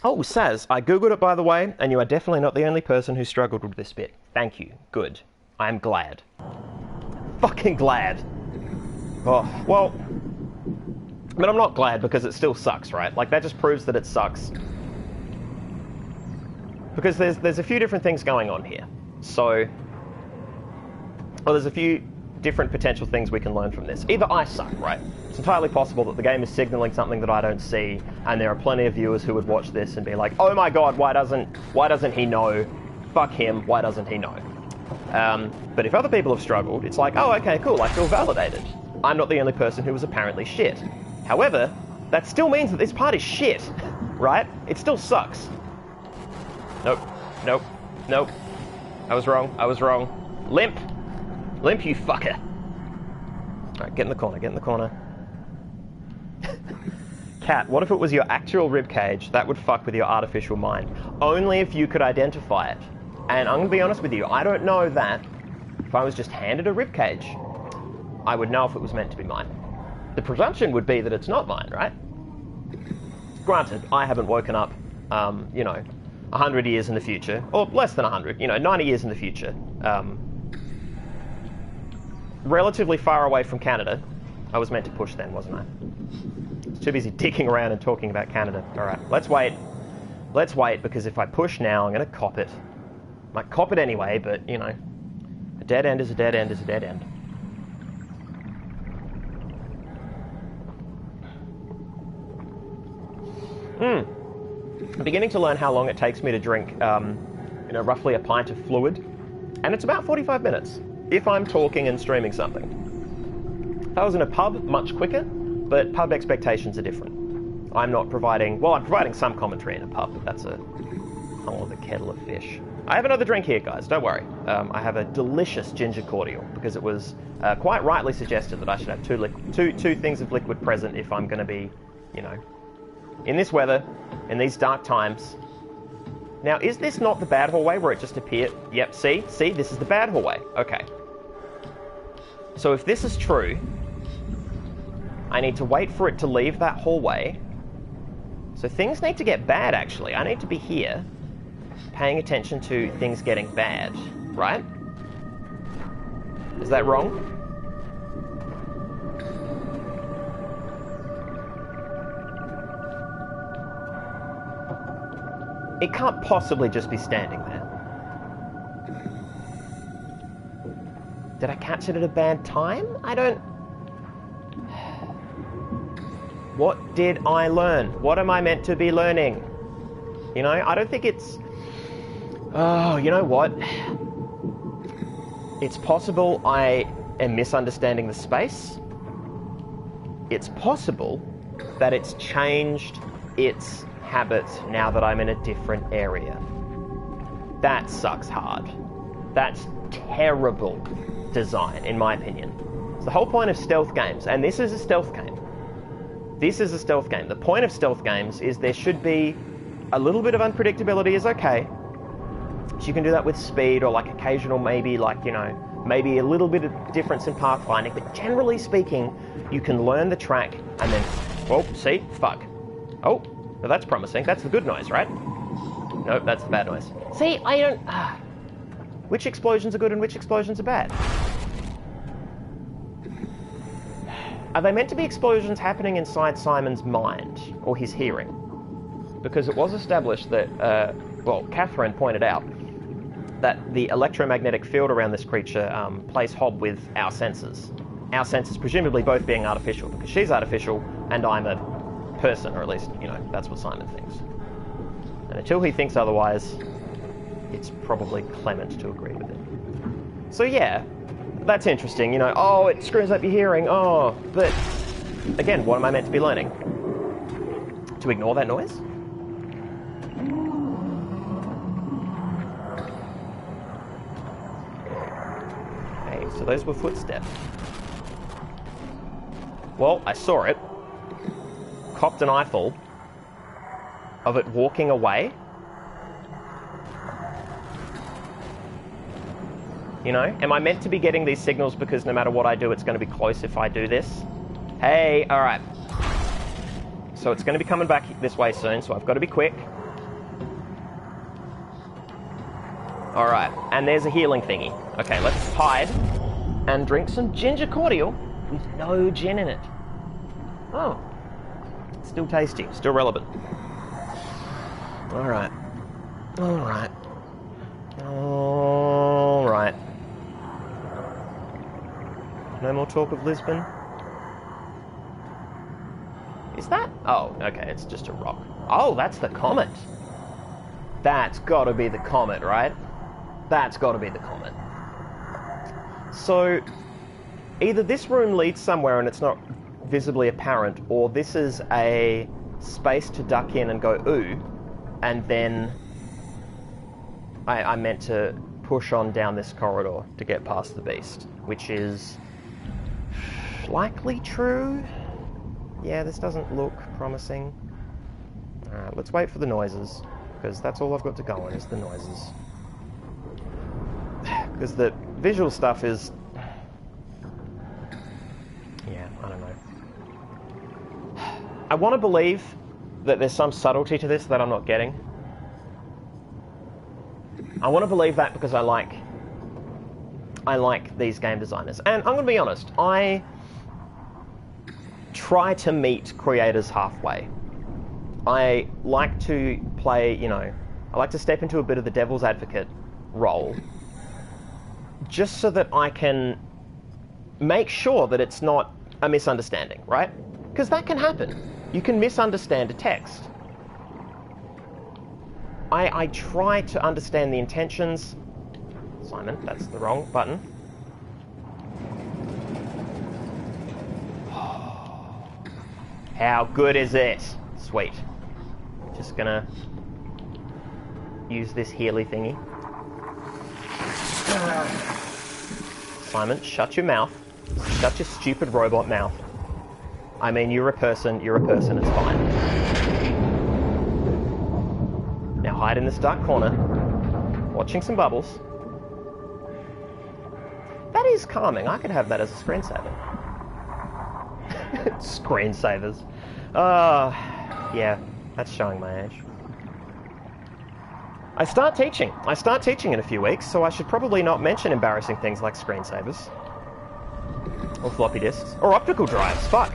Speaker 1: Oh, Saz, I googled it, by the way, and you are definitely not the only person who struggled with this bit. Thank you. Good. I'm glad. Fucking glad. Oh, well, but I'm not glad because it still sucks, right? Like, that just proves that it sucks. Because there's a few different things going on here. So, well, there's a few different potential things we can learn from this. Either I suck, right? It's entirely possible that the game is signaling something that I don't see, and there are plenty of viewers who would watch this and be like, oh my god, why doesn't he know? Fuck him, why doesn't he know? But if other people have struggled, it's like, oh, okay, cool, I feel validated. I'm not the only person who was apparently shit. However, that still means that this part is shit, right? It still sucks. Nope, nope, nope. I was wrong. Limp, you fucker. Alright, get in the corner. Cat, what if it was your actual ribcage? That would fuck with your artificial mind. Only if you could identify it. And I'm going to be honest with you, I don't know that if I was just handed a ribcage, I would know if it was meant to be mine. The presumption would be that it's not mine, right? Granted, I haven't woken up, 100 years in the future, or less than 100, 90 years in the future, relatively far away from Canada. I was meant to push then, wasn't I? I was too busy dicking around and talking about Canada. Alright, let's wait. Let's wait, because if I push now, I'm going to cop it. Might cop it anyway, but, a dead end is a dead end is a dead end. I'm beginning to learn how long it takes me to drink, roughly a pint of fluid. And it's about 45 minutes, if I'm talking and streaming something. If I was in a pub, much quicker, but pub expectations are different. I'm providing some commentary in a pub, but that's a whole other kettle of fish. I have another drink here, guys, don't worry. I have a delicious ginger cordial, because it was quite rightly suggested that I should have two things of liquid present if I'm going to be, in this weather, in these dark times. Now, is this not the bad hallway where it just appeared? Yep, see, this is the bad hallway. Okay. So if this is true, I need to wait for it to leave that hallway. So things need to get bad, actually. I need to be here, paying attention to things getting bad, right? Is that wrong? It can't possibly just be standing there. Did I catch it at a bad time? I don't... What did I learn? What am I meant to be learning? I don't think it's... Oh, you know what? It's possible I am misunderstanding the space. It's possible that it's changed its habits now that I'm in a different area. That sucks hard. That's terrible design, in my opinion. It's the whole point of stealth games, and this is a stealth game. This is a stealth game. The point of stealth games is there should be a little bit of unpredictability is okay. So you can do that with speed or like occasional maybe maybe a little bit of difference in pathfinding, but generally speaking, you can learn the track and then, oh, see, fuck. Oh, well, that's promising. That's the good noise, right? Nope, that's the bad noise. See, I don't... Which explosions are good and which explosions are bad? Are they meant to be explosions happening inside Simon's mind or his hearing? Because it was established that, Catherine pointed out that the electromagnetic field around this creature plays hob with our senses. Our senses presumably both being artificial, because she's artificial and I'm a person, or at least, that's what Simon thinks. And until he thinks otherwise, it's probably clement to agree with it. So yeah, that's interesting, oh, it screws up your hearing, oh, but again, what am I meant to be learning? To ignore that noise? Hey, So those were footsteps. Well, I saw it. Copped an eyeful of it walking away. You know, am I meant to be getting these signals because no matter what I do, it's going to be close if I do this? Hey, alright. So it's going to be coming back this way soon, so I've got to be quick. Alright, and there's a healing thingy. Okay, let's hide and drink some ginger cordial with no gin in it. Oh. Still tasty, still relevant. Alright. Alright. Alright. No more talk of Lisbon. Is that? Oh, okay, it's just a rock. Oh, that's the comet. That's gotta be the comet, right? That's gotta be the comet. So, either this room leads somewhere and it's not visibly apparent, or this is a space to duck in and go ooh, and then I meant to push on down this corridor to get past the beast, which is likely true. Yeah, this doesn't look promising. Alright, let's wait for the noises, because that's all I've got to go on is the noises. Because the visual stuff is... yeah, I don't know. I want to believe that there's some subtlety to this that I'm not getting. I want to believe that because I like these game designers. And I'm going to be honest, I try to meet creators halfway. I like to play, you know, I like to step into a bit of the devil's advocate role just so that I can make sure that it's not a misunderstanding, right? Because that can happen. You can misunderstand a text. I try to understand the intentions. Simon, that's the wrong button. How good is it? Sweet. Just gonna use this Healy thingy. Simon, shut your mouth. Shut your stupid robot mouth. I mean, you're a person, it's fine. Now hide in this dark corner, watching some bubbles. That is calming. I could have that as a screensaver. Screensavers. Yeah, that's showing my age. I start teaching in a few weeks, so I should probably not mention embarrassing things like screensavers. Or floppy disks. Or optical drives, fuck.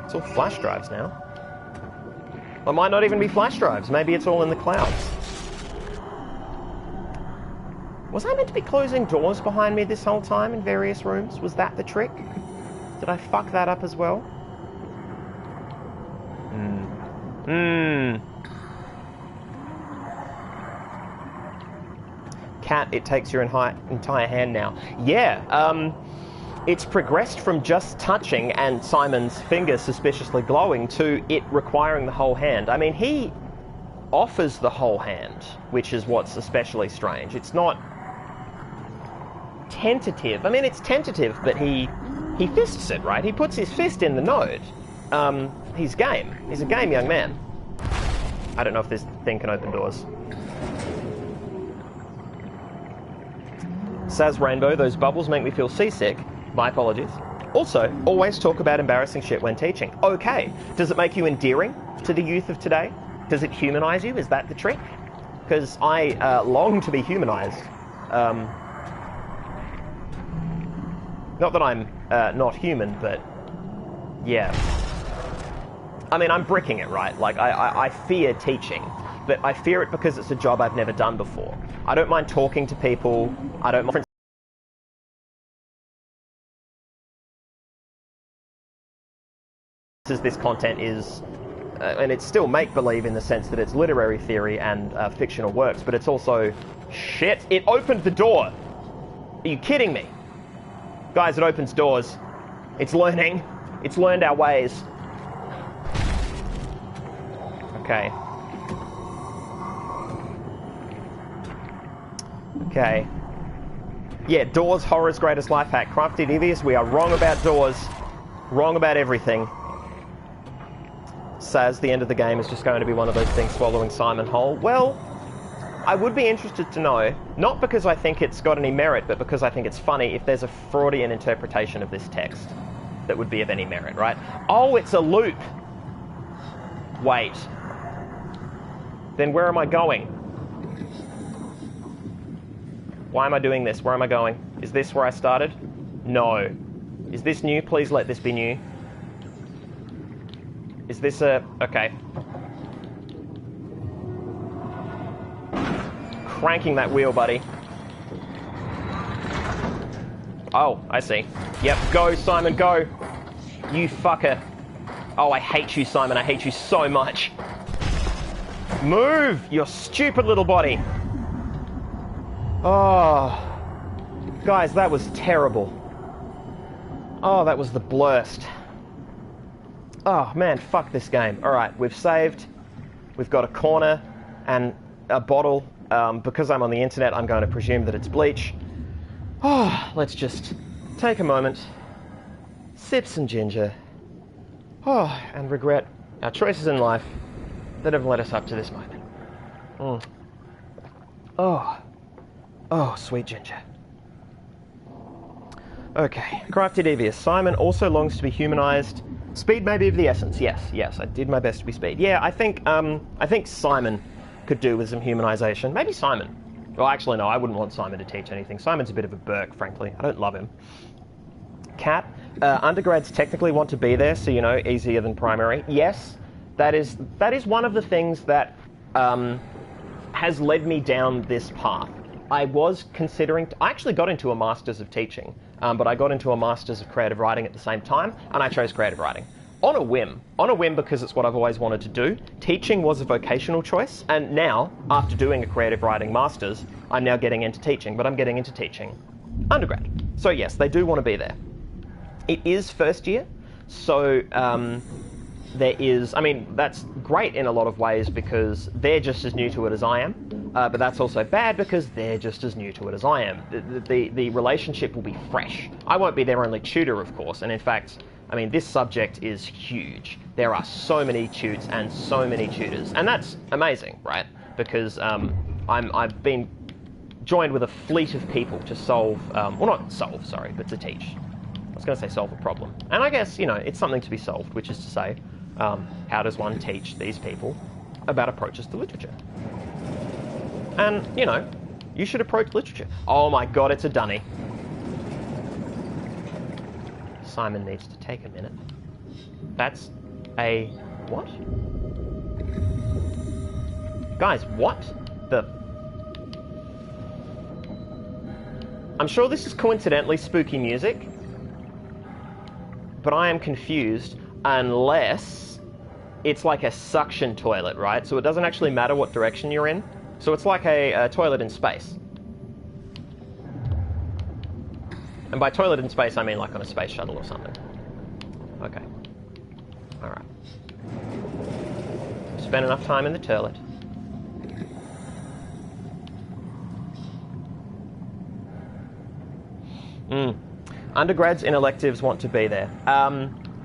Speaker 1: It's all flash drives now. It might not even be flash drives, maybe it's all in the clouds. Was I meant to be closing doors behind me this whole time in various rooms? Was that the trick? Did I fuck that up as well? Cat, it takes your entire hand now. Yeah, it's progressed from just touching and Simon's finger suspiciously glowing to it requiring the whole hand. I mean, he offers the whole hand, which is what's especially strange. It's not tentative. I mean, it's tentative, but he fists it, right? He puts his fist in the node. He's game. He's a game young man. I don't know if this thing can open doors. Saz Rainbow, those bubbles make me feel seasick. My apologies. Also, always talk about embarrassing shit when teaching. Okay. Does it make you endearing to the youth of today? Does it humanize you? Is that the trick? Because I long to be humanized. Not that I'm not human, but yeah. I mean, I'm bricking it, right? Like, I fear teaching, but I fear it because it's a job I've never done before. I don't mind talking to people. I don't mind... This content is... and it's still make-believe in the sense that it's literary theory and fictional works, but it's also... Shit! It opened the door! Are you kidding me? Guys, it opens doors. It's learning. It's learned our ways. Okay. Okay. Yeah, doors, horror's greatest life hack. Crafty Devious, we are wrong about doors. Wrong about everything. Says the end of the game is just going to be one of those things swallowing Simon whole. Well, I would be interested to know, not because I think it's got any merit, but because I think it's funny, if there's a Freudian interpretation of this text that would be of any merit, right? Oh, it's a loop. Wait. Then where am I going? Why am I doing this? Where am I going? Is this where I started? No. Is this new? Please let this be new. Is this a... okay. Cranking that wheel, buddy. Oh, I see. Yep, go, Simon, go. You fucker. Oh, I hate you, Simon. I hate you so much. Move, you stupid little body. Oh. Guys, that was terrible. Oh, that was the blurst. Oh, man, fuck this game. Alright, we've saved. We've got a corner and a bottle. Because I'm on the internet, I'm going to presume that it's bleach. Oh, let's just take a moment, sip some ginger, and regret our choices in life that have led us up to this moment. Oh, sweet ginger. Okay, Crafty Devious. Simon also longs to be humanized. Speed may be of the essence. Yes, I did my best to be speed. Yeah, I think Simon could do with some humanization. Maybe Simon. Well, actually, no, I wouldn't want Simon to teach anything. Simon's a bit of a Burke, frankly. I don't love him. Cat, undergrads technically want to be there, so, you know, easier than primary. Yes, that is one of the things that has led me down this path. I was considering... I actually got into a Masters of Teaching, but I got into a Masters of Creative Writing at the same time, and I chose Creative Writing. On a whim because it's what I've always wanted to do. Teaching was a vocational choice, and now, after doing a creative writing master's, I'm now getting into teaching, but I'm getting into teaching undergrad. So yes, they do want to be there. It is first year, so there is, I mean, that's great in a lot of ways because they're just as new to it as I am, but that's also bad because they're just as new to it as I am. The relationship will be fresh. I won't be their only tutor, of course, and in fact, I mean, this subject is huge. There are so many tutes and so many tutors, and that's amazing, right? Because I've been joined with a fleet of people to solve, well, not solve, sorry, but to teach. I was going to say solve a problem. And I guess, you know, it's something to be solved, which is to say, how does one teach these people about approaches to literature? And, you know, you should approach literature. Oh my god, it's a dunny. Simon needs to take a minute. That's a... what? Guys, what the... I'm sure this is coincidentally spooky music, but I am confused unless it's like a suction toilet, right? So it doesn't actually matter what direction you're in. So it's like a toilet in space. And by toilet in space, I mean like on a space shuttle or something. Okay. Alright. Spent enough time in the toilet. Undergrads in electives want to be there.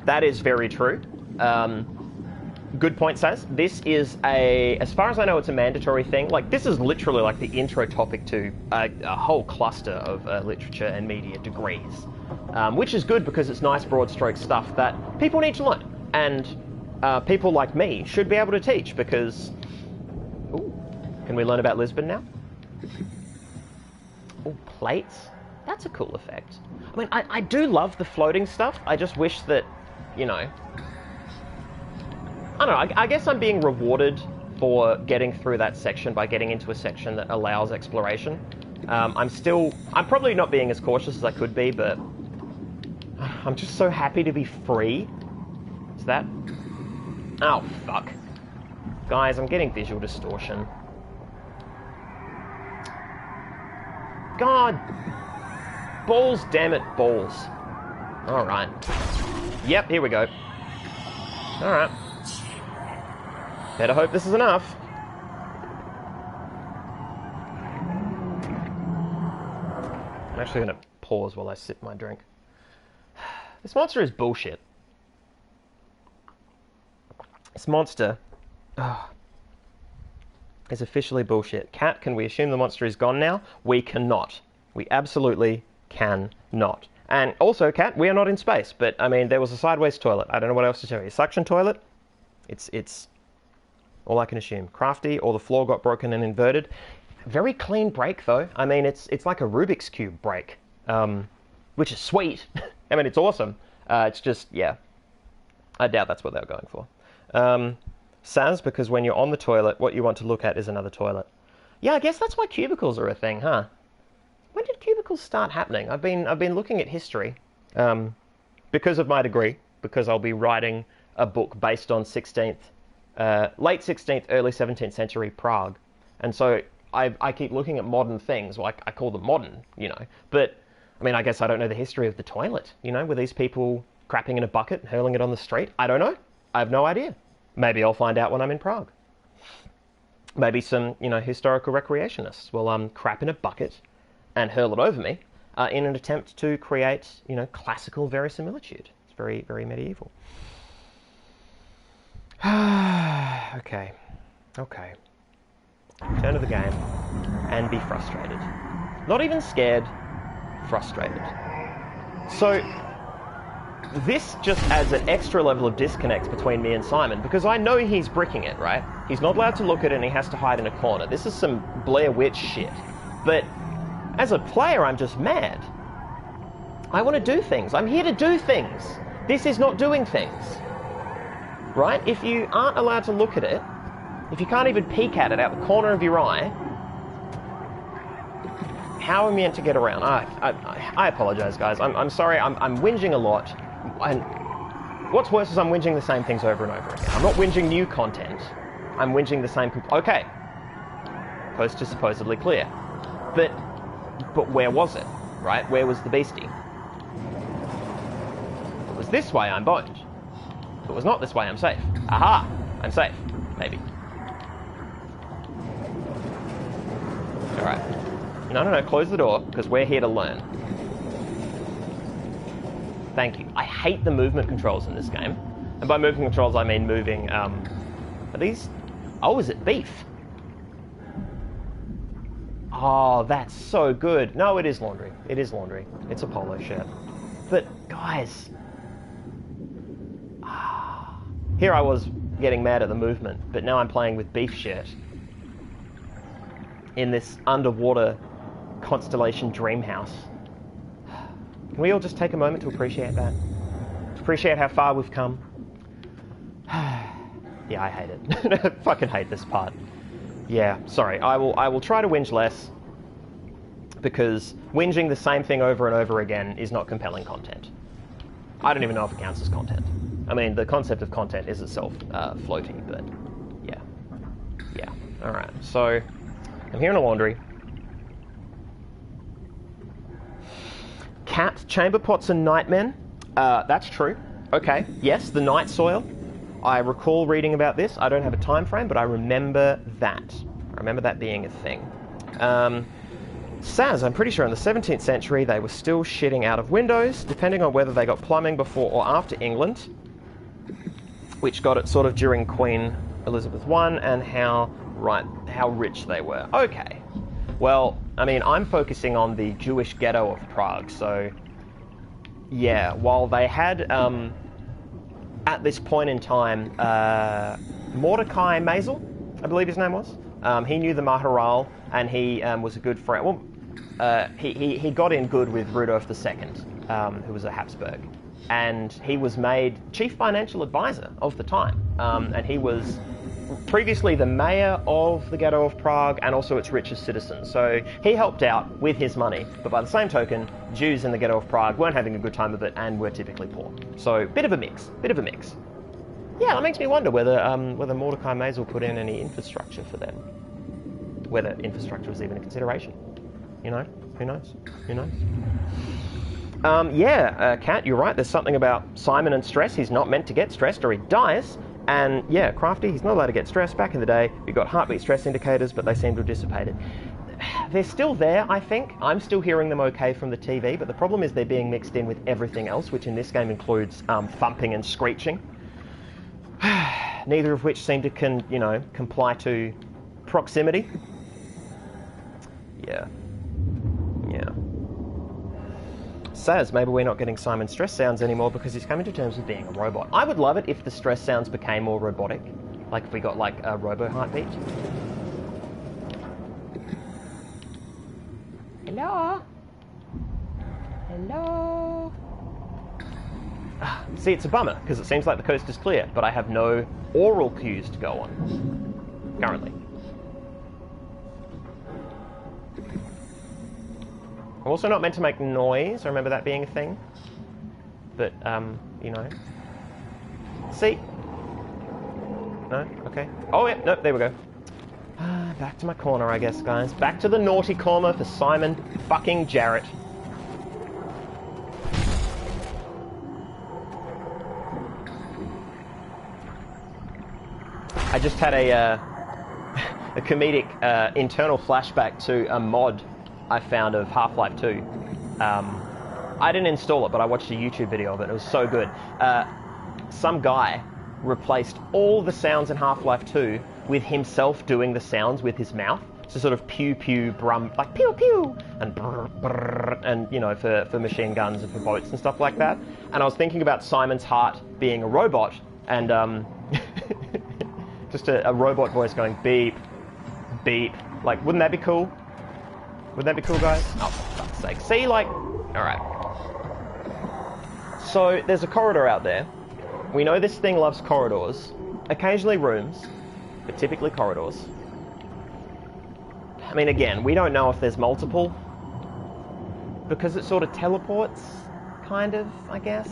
Speaker 1: That is very true. Good point, Saz. This is as far as I know, it's a mandatory thing. Like, this is literally like the intro topic to a whole cluster of literature and media degrees, which is good because it's nice broad stroke stuff that people need to learn. And people like me should be able to teach because... Ooh, can we learn about Lisbon now? Oh, plates? That's a cool effect. I mean, I do love the floating stuff. I just wish that, you know... I don't know, I guess I'm being rewarded for getting through that section by getting into a section that allows exploration. I'm probably not being as cautious as I could be, but I'm just so happy to be free. Is that... oh, fuck. Guys, I'm getting visual distortion. God! Balls, damn it, balls. Alright. Yep, here we go. Alright. Better hope this is enough. Can I actually going to pause while I sip my drink. This monster is bullshit. This monster is officially bullshit. Cat, can we assume the monster is gone now? We cannot. We absolutely cannot. And also, Cat, we are not in space. But, I mean, there was a sideways toilet. I don't know what else to tell you. Suction toilet? It's all I can assume. Crafty, or the floor got broken and inverted. Very clean break, though. I mean, it's like a Rubik's Cube break, which is sweet. I mean, it's awesome. It's just, yeah. I doubt that's what they were going for. Saz, because when you're on the toilet, what you want to look at is another toilet. Yeah, I guess that's why cubicles are a thing, huh? When did cubicles start happening? I've been looking at history, because of my degree, because I'll be writing a book based on late 16th, early 17th century Prague. And so I keep looking at modern things. Well, I call them modern, you know. But, I mean, I guess I don't know the history of the toilet, you know? Were these people crapping in a bucket and hurling it on the street? I don't know. I have no idea. Maybe I'll find out when I'm in Prague. Maybe some, you know, historical recreationists will crap in a bucket and hurl it over me in an attempt to create, you know, classical verisimilitude. It's very, very medieval. Okay. Turn to the game and be frustrated. Not even scared, frustrated. So this just adds an extra level of disconnect between me and Simon, because I know he's bricking it, right? He's not allowed to look at it and he has to hide in a corner. This is some Blair Witch shit. But as a player, I'm just mad. I want to do things. I'm here to do things. This is not doing things. Right? If you aren't allowed to look at it, if you can't even peek at it out the corner of your eye, how am I meant to get around? I apologize, guys. I'm sorry. I'm whinging a lot. And what's worse is I'm whinging the same things over and over again. I'm not whinging new content. I'm whinging the same... Okay. Coast is supposedly clear. But where was it? Right? Where was the beastie? If it was this way, I'm boned. If it was not this way, I'm safe. Aha! I'm safe. Maybe. Alright. No, close the door, because we're here to learn. Thank you. I hate the movement controls in this game. And by movement controls, I mean moving, are these... Oh, is it beef? Oh, that's so good. No, it is laundry. It is laundry. It's a polo shirt. But, guys... Here I was getting mad at the movement, but now I'm playing with beef shirt. In this underwater constellation dream house. Can we all just take a moment to appreciate that? To appreciate how far we've come? Yeah, I hate it. I fucking hate this part. Yeah, sorry. I will try to whinge less, because whinging the same thing over and over again is not compelling content. I don't even know if it counts as content. I mean, the concept of content is itself floating, but yeah. Alright, so I'm here in a laundry. Cat, chamber pots and nightmen. That's true. Okay, yes, the night soil. I recall reading about this. I don't have a time frame, but I remember that. I remember that being a thing. Saz, I'm pretty sure in the 17th century they were still shitting out of windows, depending on whether they got plumbing before or after England, which got it sort of during Queen Elizabeth I, and how rich they were. Okay. Well, I mean, I'm focusing on the Jewish ghetto of Prague, so yeah, while they had, at this point in time, Mordecai Maisel, I believe his name was, he knew the Maharal, and he was a good friend. Well, he got in good with Rudolf II, who was a Habsburg, and he was made chief financial advisor of the time, and he was previously the mayor of the ghetto of Prague and also its richest citizen. So he helped out with his money, but by the same token, Jews in the ghetto of Prague weren't having a good time of it and were typically poor. So bit of a mix. Yeah, that makes me wonder whether Mordecai Maisel put in any infrastructure for them. Whether infrastructure was even a consideration. You know, who knows? Kat, you're right. There's something about Simon and stress. He's not meant to get stressed or he dies. And yeah, Crafty, he's not allowed to get stressed. Back in the day, we got heartbeat stress indicators, but they seem to have dissipated. they're still there, I think. I'm still hearing them okay from the TV, but the problem is they're being mixed in with everything else, which in this game includes thumping and screeching. Neither of which seem to comply to proximity. Yeah. Says maybe we're not getting Simon's stress sounds anymore because he's coming to terms with being a robot. I would love it if the stress sounds became more robotic. Like if we got like a robo heartbeat. Hello? Hello? See, it's a bummer, because it seems like the coast is clear, but I have no oral cues to go on, currently. I'm also not meant to make noise, I remember that being a thing. But, See? No? Okay. Oh, yeah, no, there we go. Back to my corner, I guess, guys. Back to the naughty corner for Simon fucking Jarrett. I just had a comedic internal flashback to a mod I found of Half-Life 2. I didn't install it, but I watched a YouTube video of it. It was so good. Some guy replaced all the sounds in Half-Life 2 with himself doing the sounds with his mouth. So sort of pew pew brum, like pew pew, and brr, brr, and for machine guns and for boats and stuff like that. And I was thinking about Simon's heart being a robot, and just a robot voice going beep, beep. Like, wouldn't that be cool? Wouldn't that be cool, guys? Oh, for fuck's sake. See, like, alright. So, there's a corridor out there. We know this thing loves corridors. Occasionally rooms, but typically corridors. I mean, again, we don't know if there's multiple. Because it sort of teleports, kind of, I guess.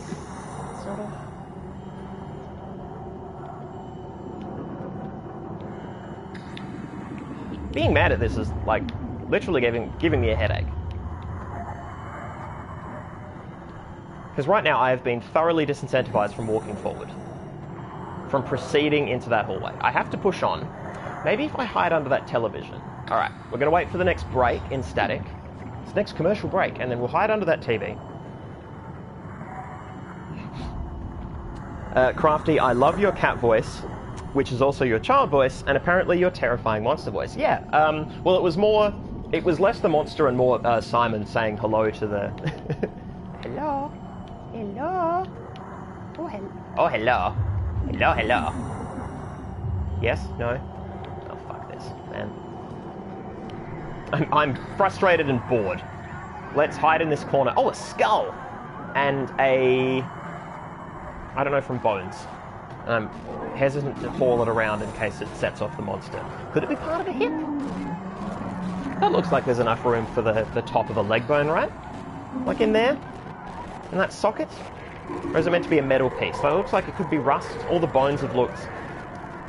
Speaker 1: Sort of. Being mad at this is, like, literally giving me a headache. Because right now I have been thoroughly disincentivized from walking forward. From proceeding into that hallway. I have to push on. Maybe if I hide under that television. Alright, we're going to wait for the next break in static. It's the next commercial break, and then we'll hide under that TV. Crafty, I love your cat voice, which is also your child voice, and apparently your terrifying monster voice. Yeah, well, it was less the monster and more Simon saying hello to the... Hello? Hello? Oh, hello. Oh, hello. Hello, hello. Yes? No? Oh, fuck this, man. I'm frustrated and bored. Let's hide in this corner. Oh, a skull! And a... I don't know, from bones. I'm hesitant to haul it around in case it sets off the monster. Could it be part of a hip? That looks like there's enough room for the top of a leg bone, right? Like in there? In that socket? Or is it meant to be a metal piece? So it looks like it could be rust. All the bones have looked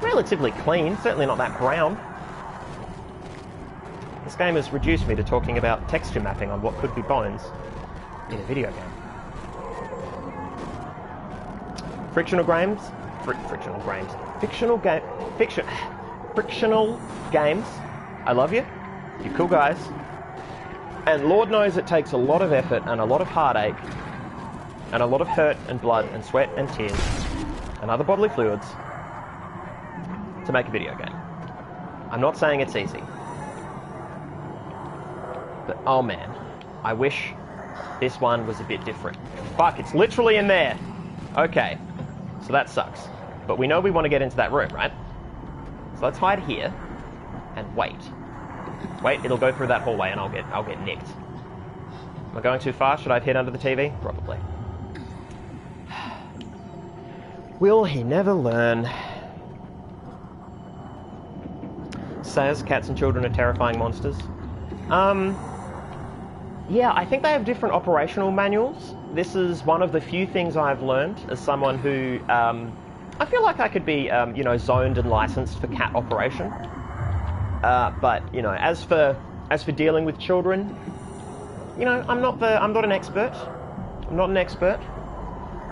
Speaker 1: relatively clean, certainly not that brown. This game has reduced me to talking about texture mapping on what could be bones in a video game. Frictional games? Frictional games. Frictional games. I love you. You're cool guys. And Lord knows it takes a lot of effort and a lot of heartache and a lot of hurt and blood and sweat and tears and other bodily fluids to make a video game. I'm not saying it's easy. But oh man, I wish this one was a bit different. Fuck, it's literally in there. Okay, so that sucks. But we know we want to get into that room, right? So let's hide here and wait. Wait, it'll go through that hallway and I'll get nicked. Am I going too fast? Should I have hid under the TV? Probably. Will he never learn? Says cats and children are terrifying monsters. Yeah, I think they have different operational manuals. This is one of the few things I've learned as someone who, I feel like I could be, zoned and licensed for cat operation. But, as for dealing with children, I'm not an expert. I'm not an expert.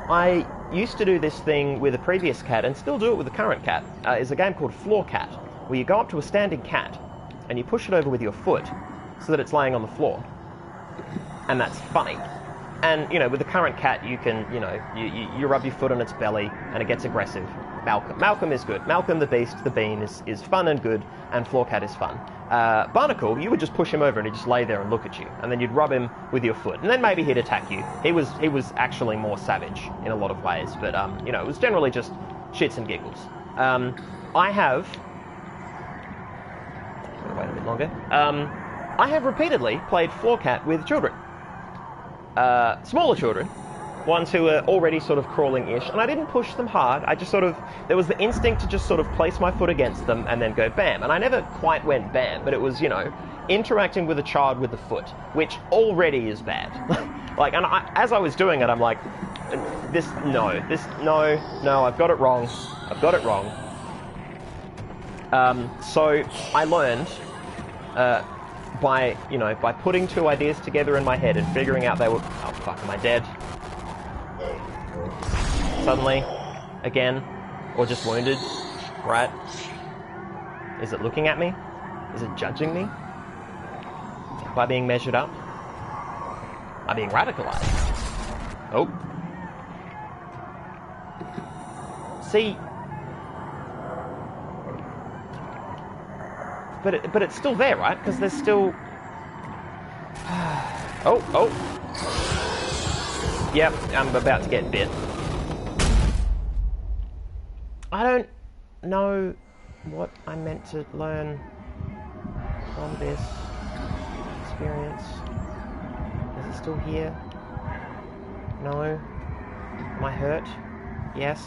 Speaker 1: I used to do this thing with a previous cat and still do it with the current cat. It's a game called Floor Cat, where you go up to a standing cat and you push it over with your foot so that it's laying on the floor. And that's funny. And, you know, with the current cat, you can, you know, you rub your foot on its belly and it gets aggressive. Malcolm is good. Malcolm the Beast, the Bean, is fun and good, and Floor Cat is fun. Barnacle, you would just push him over and he'd just lay there and look at you, and then you'd rub him with your foot, and then maybe he'd attack you. He was actually more savage in a lot of ways, but, you know, it was generally just shits and giggles. I have... Wait a bit longer. I have repeatedly played Floor Cat with children. Smaller children, ones who were already sort of crawling-ish, and I didn't push them hard. I just sort of, there was the instinct to just sort of place my foot against them and then go bam. And I never quite went bam, but it was, you know, interacting with a child with the foot, which already is bad. Like, and as I was doing it, I'm like, no, I've got it wrong. So I learned, by putting two ideas together in my head and figuring out they were... Oh, fuck, am I dead? Suddenly, again, or just wounded, right? Is it looking at me? Is it judging me? Am I being measured up? Am I being radicalized? Oh. See... But it's still there, right? Because there's still... Oh. Yep, I'm about to get bit. I don't know what I meant to learn from this experience. Is it still here? No. Am I hurt? Yes.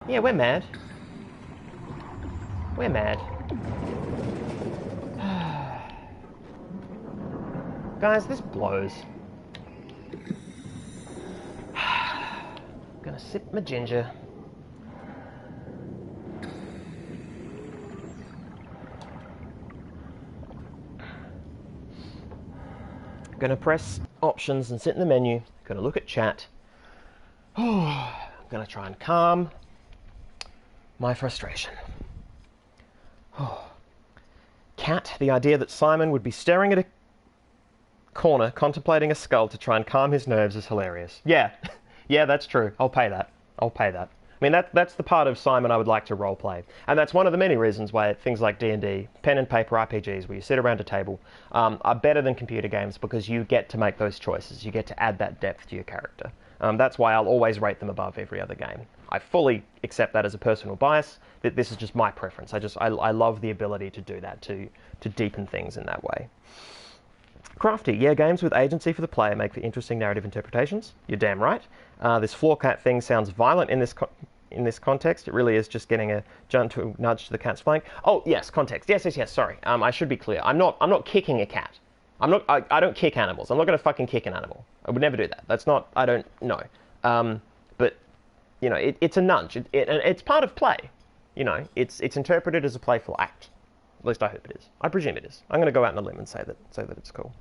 Speaker 1: Yeah, we're mad. We're mad. Guys, this blows. Gonna sip my ginger. Gonna press options and sit in the menu. Gonna look at chat. I'm gonna try and calm my frustration. Cat, the idea that Simon would be staring at a corner, contemplating a skull to try and calm his nerves is hilarious. Yeah, yeah, that's true. I'll pay that. I mean, that's the part of Simon I would like to roleplay. And that's one of the many reasons why things like D&D, pen and paper RPGs, where you sit around a table, are better than computer games, because you get to make those choices. You get to add that depth to your character. That's why I'll always rate them above every other game. I fully accept that as a personal bias, that this is just my preference. I love the ability to do that, to deepen things in that way. Crafty, yeah, games with agency for the player make for interesting narrative interpretations. You're damn right. This floor cat thing sounds violent in this context. It really is just getting a gentle nudge to the cat's flank. Oh yes, context. Yes. Sorry. I should be clear. I'm not kicking a cat. I don't kick animals. I'm not going to fucking kick an animal. I would never do that. That's not. I don't know. But you know, it's a nudge. It's part of play. You know, it's interpreted as a playful act. At least I hope it is. I presume it is. I'm going to go out on a limb and say that it's cool.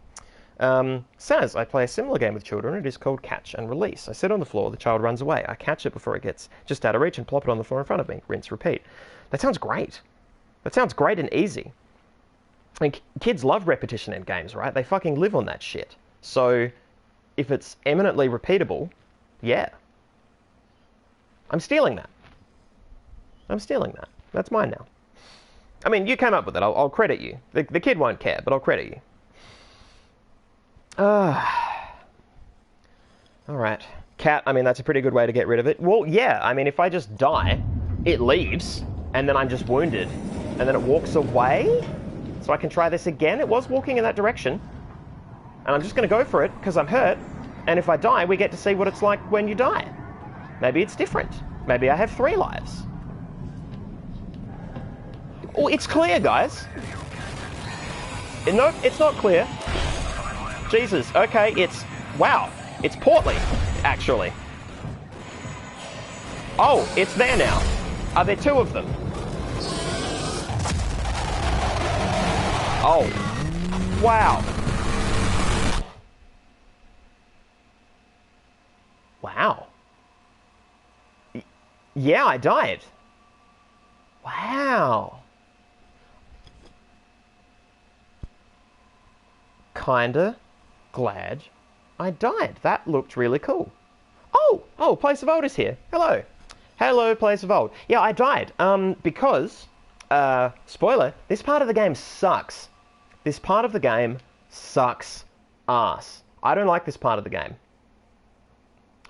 Speaker 1: Says, I play a similar game with children. It is called Catch and Release. I sit on the floor, the child runs away. I catch it before it gets just out of reach and plop it on the floor in front of me. Rinse, repeat. That sounds great. That sounds great and easy. I mean, kids love repetition in games, right? They fucking live on that shit. So, if it's eminently repeatable, yeah. I'm stealing that. That's mine now. I mean, you came up with it. I'll credit you. The kid won't care, but I'll credit you. Alright. Cat, I mean, that's a pretty good way to get rid of it. Well, yeah, I mean, if I just die, it leaves, and then I'm just wounded, and then it walks away? So I can try this again? It was walking in that direction. And I'm just going to go for it, because I'm hurt. And if I die, we get to see what it's like when you die. Maybe it's different. Maybe I have 3 lives. Oh, it's clear, guys. No, it's not clear. Jesus, okay, wow, it's portly, actually. Oh, it's there now. Are there 2 of them? Oh, wow. Wow. Yeah, I died. Wow. Kinda glad I died. That looked really cool. Oh, Place of Old is here. Hello. Hello, Place of Old. Yeah, I died. Because, spoiler, this part of the game sucks. This part of the game sucks ass. I don't like this part of the game.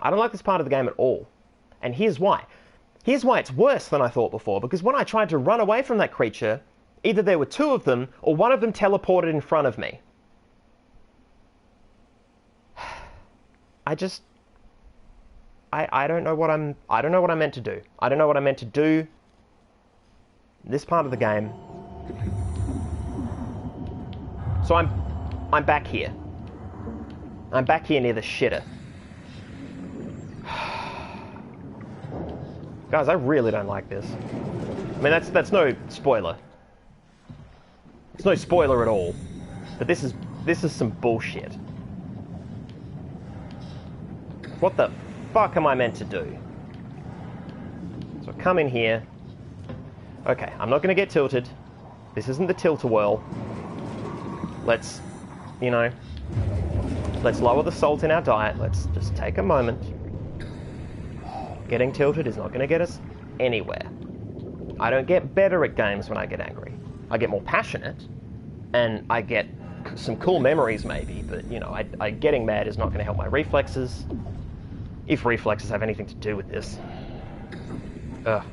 Speaker 1: I don't like this part of the game at all. And here's why. Here's why it's worse than I thought before, because when I tried to run away from that creature, either there were two of them, or one of them teleported in front of me. I don't know what I'm meant to do. I don't know what I'm meant to do. This part of the game. So I'm back here. I'm back here near the shitter. Guys, I really don't like this. I mean, that's no spoiler. It's no spoiler at all. But this is some bullshit. What the fuck am I meant to do? So I come in here. Okay, I'm not going to get tilted. This isn't the tilt-a-whirl. Let's, let's lower the salt in our diet. Let's just take a moment. Getting tilted is not going to get us anywhere. I don't get better at games when I get angry. I get more passionate, and I get some cool memories maybe, but, getting mad is not going to help my reflexes. If reflexes have anything to do with this. Ugh.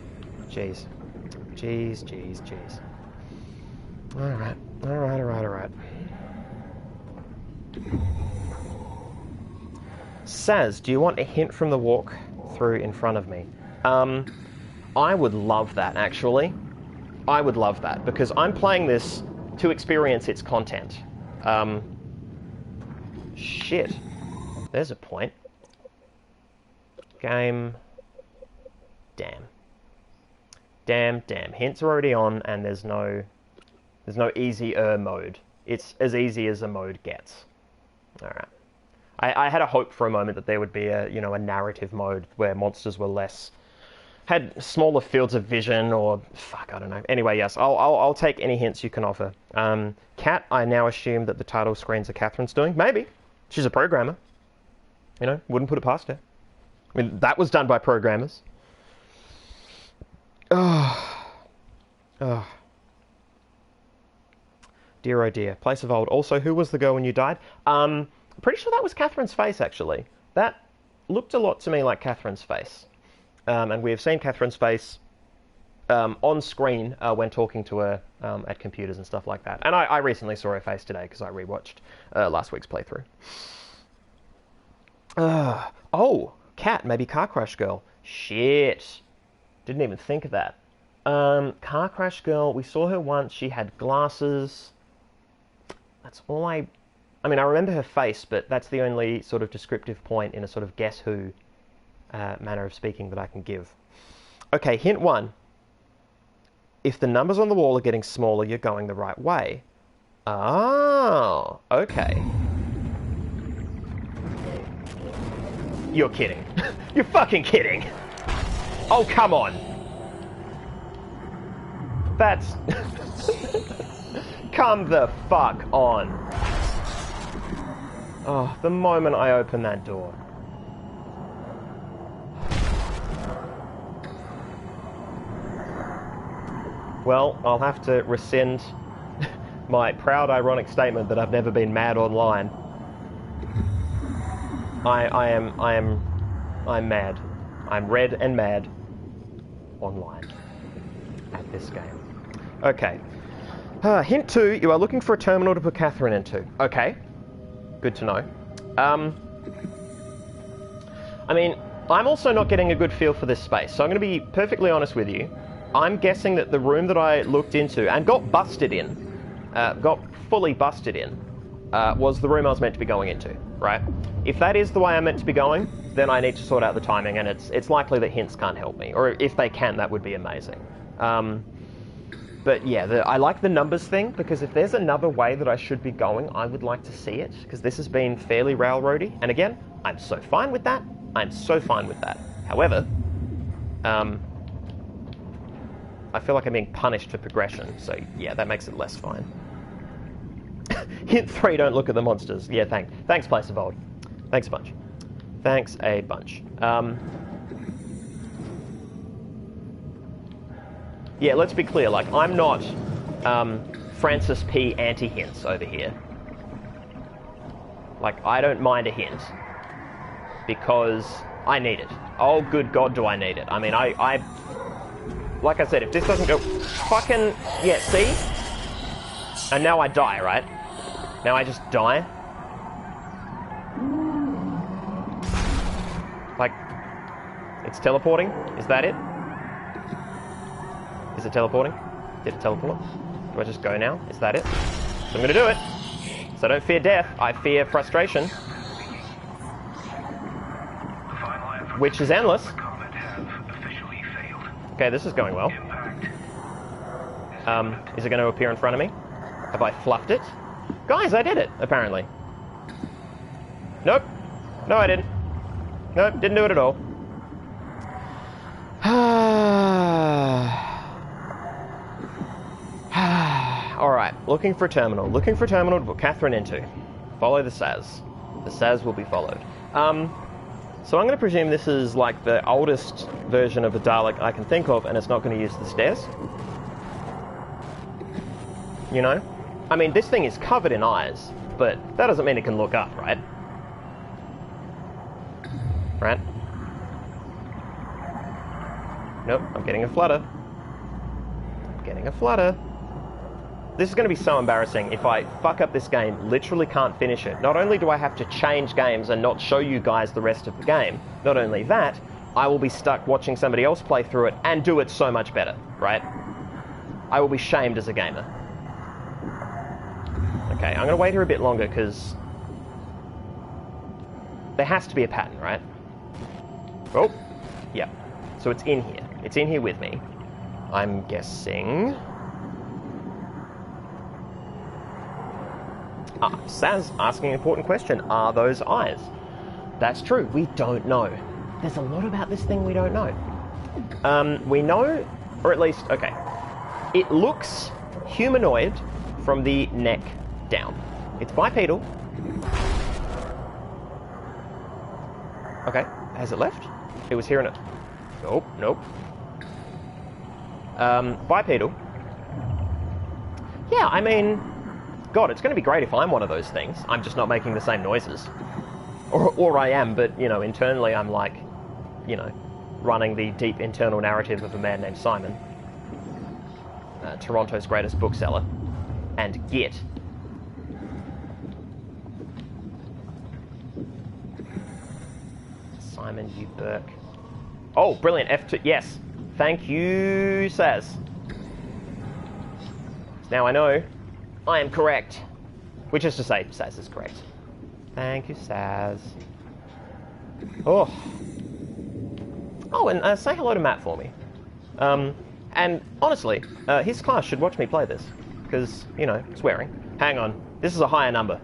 Speaker 1: Jeez. Jeez. Alright. Saz, do you want a hint from the walk-through in front of me? I would love that, actually. I would love that, because I'm playing this to experience its content. Shit. There's a point. Game. Damn. Hints are already on, and there's no easier mode. It's as easy as a mode gets. Alright. I had a hope for a moment that there would be a narrative mode where monsters were had smaller fields of vision, or fuck, I don't know. Anyway, yes, I'll take any hints you can offer. Cat, I now assume that the title screens are Catherine's doing. Maybe. She's a programmer. Wouldn't put it past her. I mean, that was done by programmers. Oh. Dear oh dear. Place of Old. Also, who was the girl when you died? Pretty sure that was Catherine's face, actually. That looked a lot to me like Catherine's face. And we have seen Catherine's face on screen when talking to her at computers and stuff like that. And I recently saw her face today because I rewatched last week's playthrough. Oh, Cat, maybe Car Crash Girl. Shit. Didn't even think of that. Car Crash Girl, we saw her once. She had glasses. That's all I remember her face, but that's the only sort of descriptive point in a sort of Guess Who manner of speaking that I can give. Okay, hint 1. If the numbers on the wall are getting smaller, you're going the right way. Oh, okay. You're kidding. You're fucking kidding. Oh, come on. That's... Come the fuck on. Oh, the moment I open that door. Well, I'll have to rescind my proud, ironic statement that I've never been mad online. I'm mad. I'm red and mad online at this game. Okay. Hint 2, you are looking for a terminal to put Catherine into. Okay. Good to know. I'm also not getting a good feel for this space, so I'm going to be perfectly honest with you. I'm guessing that the room that I looked into and got busted in, got fully busted in, was the room I was meant to be going into, right? If that is the way I'm meant to be going, then I need to sort out the timing, and it's likely that hints can't help me. Or if they can, that would be amazing. But yeah, I like the numbers thing, because if there's another way that I should be going, I would like to see it, because this has been fairly railroady. And again, I'm so fine with that. I'm so fine with that. However, I feel like I'm being punished for progression, so yeah, that makes it less fine. Hint 3, don't look at the monsters. Yeah, thanks, Place of Old. Thanks a bunch. Thanks a bunch. Yeah, let's be clear, like, I'm not Francis P. anti-hints over here. Like, I don't mind a hint, because I need it. Oh, good God, do I need it. I mean, I like I said, if this doesn't go fucking... Yeah, see? And now I die, right? Now I just die. Like, it's teleporting? Is that it? Is it teleporting? Did it teleport? Do I just go now? Is that it? So I'm gonna do it. So I don't fear death, I fear frustration. Which is endless. Okay, this is going well. Is it going to appear in front of me? Have I fluffed it? Guys, I did it, apparently. Nope. No, I didn't. Nope, didn't do it at all. Alright, looking for a terminal. Looking for a terminal to put Catherine into. Follow the SAS. The SAS will be followed. So I'm going to presume this is like the oldest version of the Dalek I can think of, and it's not going to use the stairs. You know? I mean, this thing is covered in eyes, but that doesn't mean it can look up, right? Right? Nope, I'm getting a flutter. I'm getting a flutter. This is going to be so embarrassing if I fuck up this game, literally can't finish it. Not only do I have to change games and not show you guys the rest of the game, not only that, I will be stuck watching somebody else play through it and do it so much better, right? I will be shamed as a gamer. Okay, I'm going to wait here a bit longer because there has to be a pattern, right? Oh, yeah. So it's in here. It's in here with me. I'm guessing... Saz asking an important question. Are those eyes? That's true. We don't know. There's a lot about this thing we don't know. We know, or at least, okay. It looks humanoid from the neck down. It's bipedal. Okay. Has it left? It was here in it. Nope, nope. Bipedal. Yeah, I mean... God, it's going to be great if I'm one of those things. I'm just not making the same noises. Or I am, but, you know, internally I'm like, you know, running the deep internal narrative of a man named Simon. Toronto's greatest bookseller. And Git. Simon U. Burke. Oh, brilliant. F2. Yes. Thank you, Saz. Now I know I am correct. Which is to say, Saz is correct. Thank you, Saz. Oh. Oh, and say hello to Matt for me. And honestly, his class should watch me play this. Because, you know, swearing. Hang on. This is a higher number.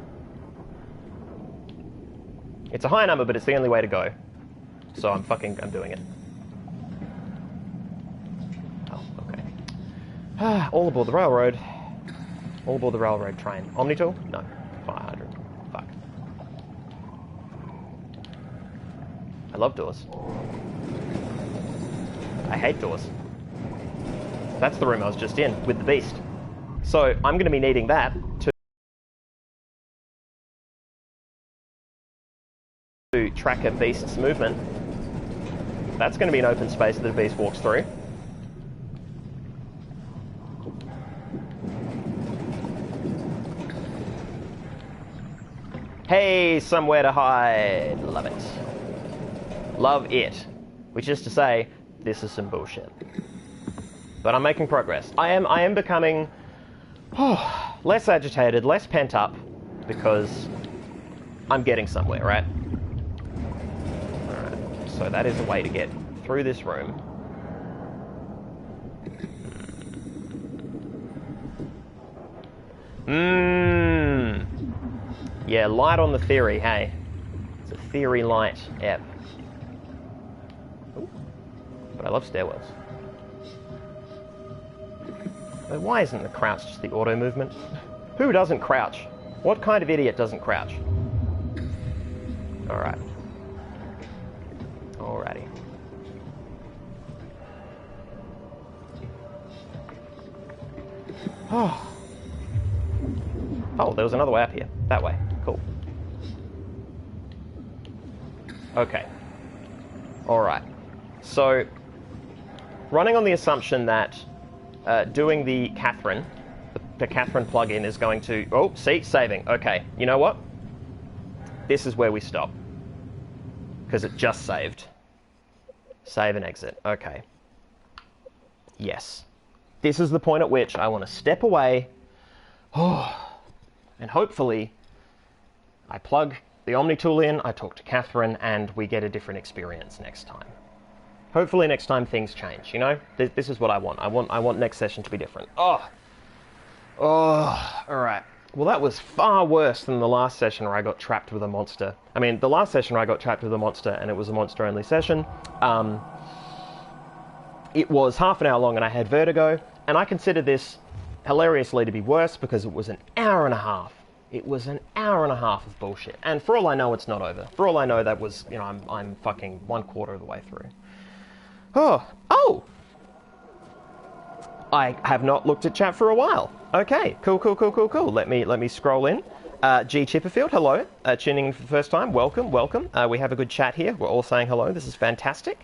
Speaker 1: It's a higher number, but it's the only way to go. So I'm doing it. Oh, okay. All aboard the railroad. All aboard the railroad train. Omnitool? No. 500. Fuck. I love doors. I hate doors. That's the room I was just in, with the beast. So, I'm going to be needing that to track a beast's movement. That's going to be an open space that a beast walks through. Hey, somewhere to hide. Love it. Love it. Which is to say, this is some bullshit. But I'm making progress. I am becoming less agitated, less pent up, because I'm getting somewhere, right? Alright, so that is a way to get through this room. Yeah, light on the theory, hey. It's a theory light, yep. Ooh. but I love stairwells. But why isn't the crouch just the auto movement? Who doesn't crouch? What kind of idiot doesn't crouch? Alright. Alrighty. Oh. Oh, there was another way up here. That way. Cool. Okay. Alright. So, running on the assumption that doing the Catherine plugin is going to... Oh, see? Saving. Okay. You know what? This is where we stop. Because it just saved. Save and exit. Okay. Yes. This is the point at which I want to step away. Oh, and hopefully I plug the Omni tool in, I talk to Catherine, and we get a different experience next time. Hopefully next time things change, you know? This is what I want. I want next session to be different. Oh, alright. Well, that was far worse than the last session where I got trapped with a monster. I mean, the last session where I got trapped with a monster and it was a monster-only session, it was half an hour long and I had vertigo, and I consider this hilariously to be worse because it was an hour and a half. It was an hour and a half of bullshit. And for all I know, it's not over. For all I know, that was, you know, I'm fucking 1/4 of the way through. Oh! I have not looked at chat for a while. Okay, cool. Let me scroll in. G. Chipperfield, hello. Tuning in for the first time, welcome. We have a good chat here. We're all saying hello. This is fantastic.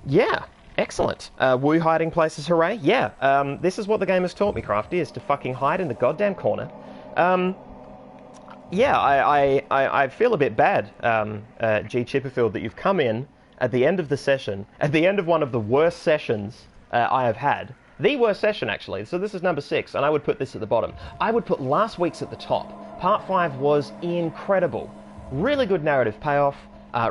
Speaker 1: Yeah, excellent. Woo hiding places, hooray. Yeah, this is what the game has taught me, Crafty, is to fucking hide in the goddamn corner. Yeah, I feel a bit bad, G. Chipperfield, that you've come in at the end of the session, at the end of one of the worst sessions I have had. The worst session, actually. So this is number 6, and I would put this at the bottom. I would put last week's at the top. Part 5 was incredible. Really good narrative payoff.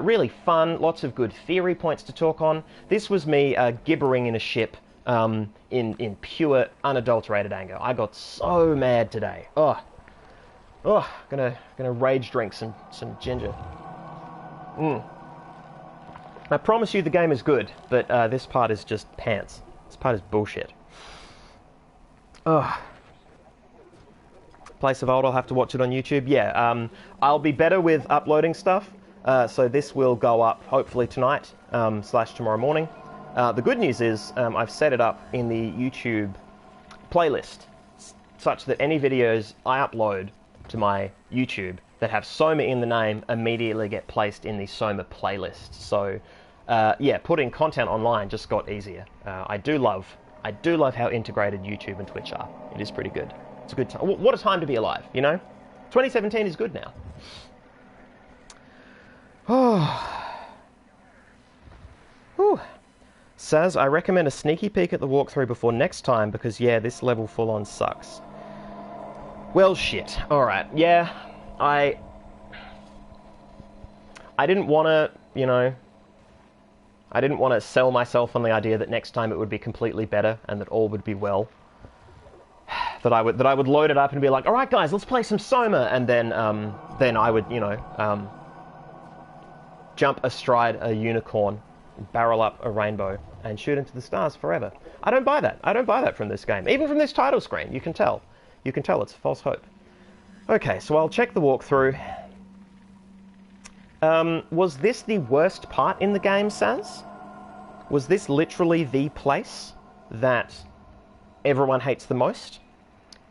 Speaker 1: Really fun. Lots of good theory points to talk on. This was me gibbering in a ship in pure, unadulterated anger. I got so mad today. Gonna rage drink some ginger. I promise you the game is good, but this part is just pants. This part is bullshit. Place of Old, I'll have to watch it on YouTube. Yeah, I'll be better with uploading stuff, so this will go up hopefully tonight / tomorrow morning. The good news is I've set it up in the YouTube playlist such that any videos I upload to my YouTube that have SOMA in the name immediately get placed in the SOMA playlist. So yeah, putting content online just got easier. I do love how integrated YouTube and Twitch are. It is pretty good. It's a good time. What a time to be alive, you know? 2017 is good now. Whew. Saz, I recommend a sneaky peek at the walkthrough before next time because, yeah, this level full-on sucks. Well, shit. Alright, yeah. I didn't want to, you know... I didn't want to sell myself on the idea that next time it would be completely better and that all would be well. That I would load it up and be like, all right, guys, let's play some SOMA, and then I would, you know, jump astride a unicorn, barrel up a rainbow, and shoot into the stars forever. I don't buy that. I don't buy that from this game. Even from this title screen, you can tell. You can tell it's false hope. Okay, so I'll check the walkthrough. Was this the worst part in the game, Saz? Was this literally the place that everyone hates the most?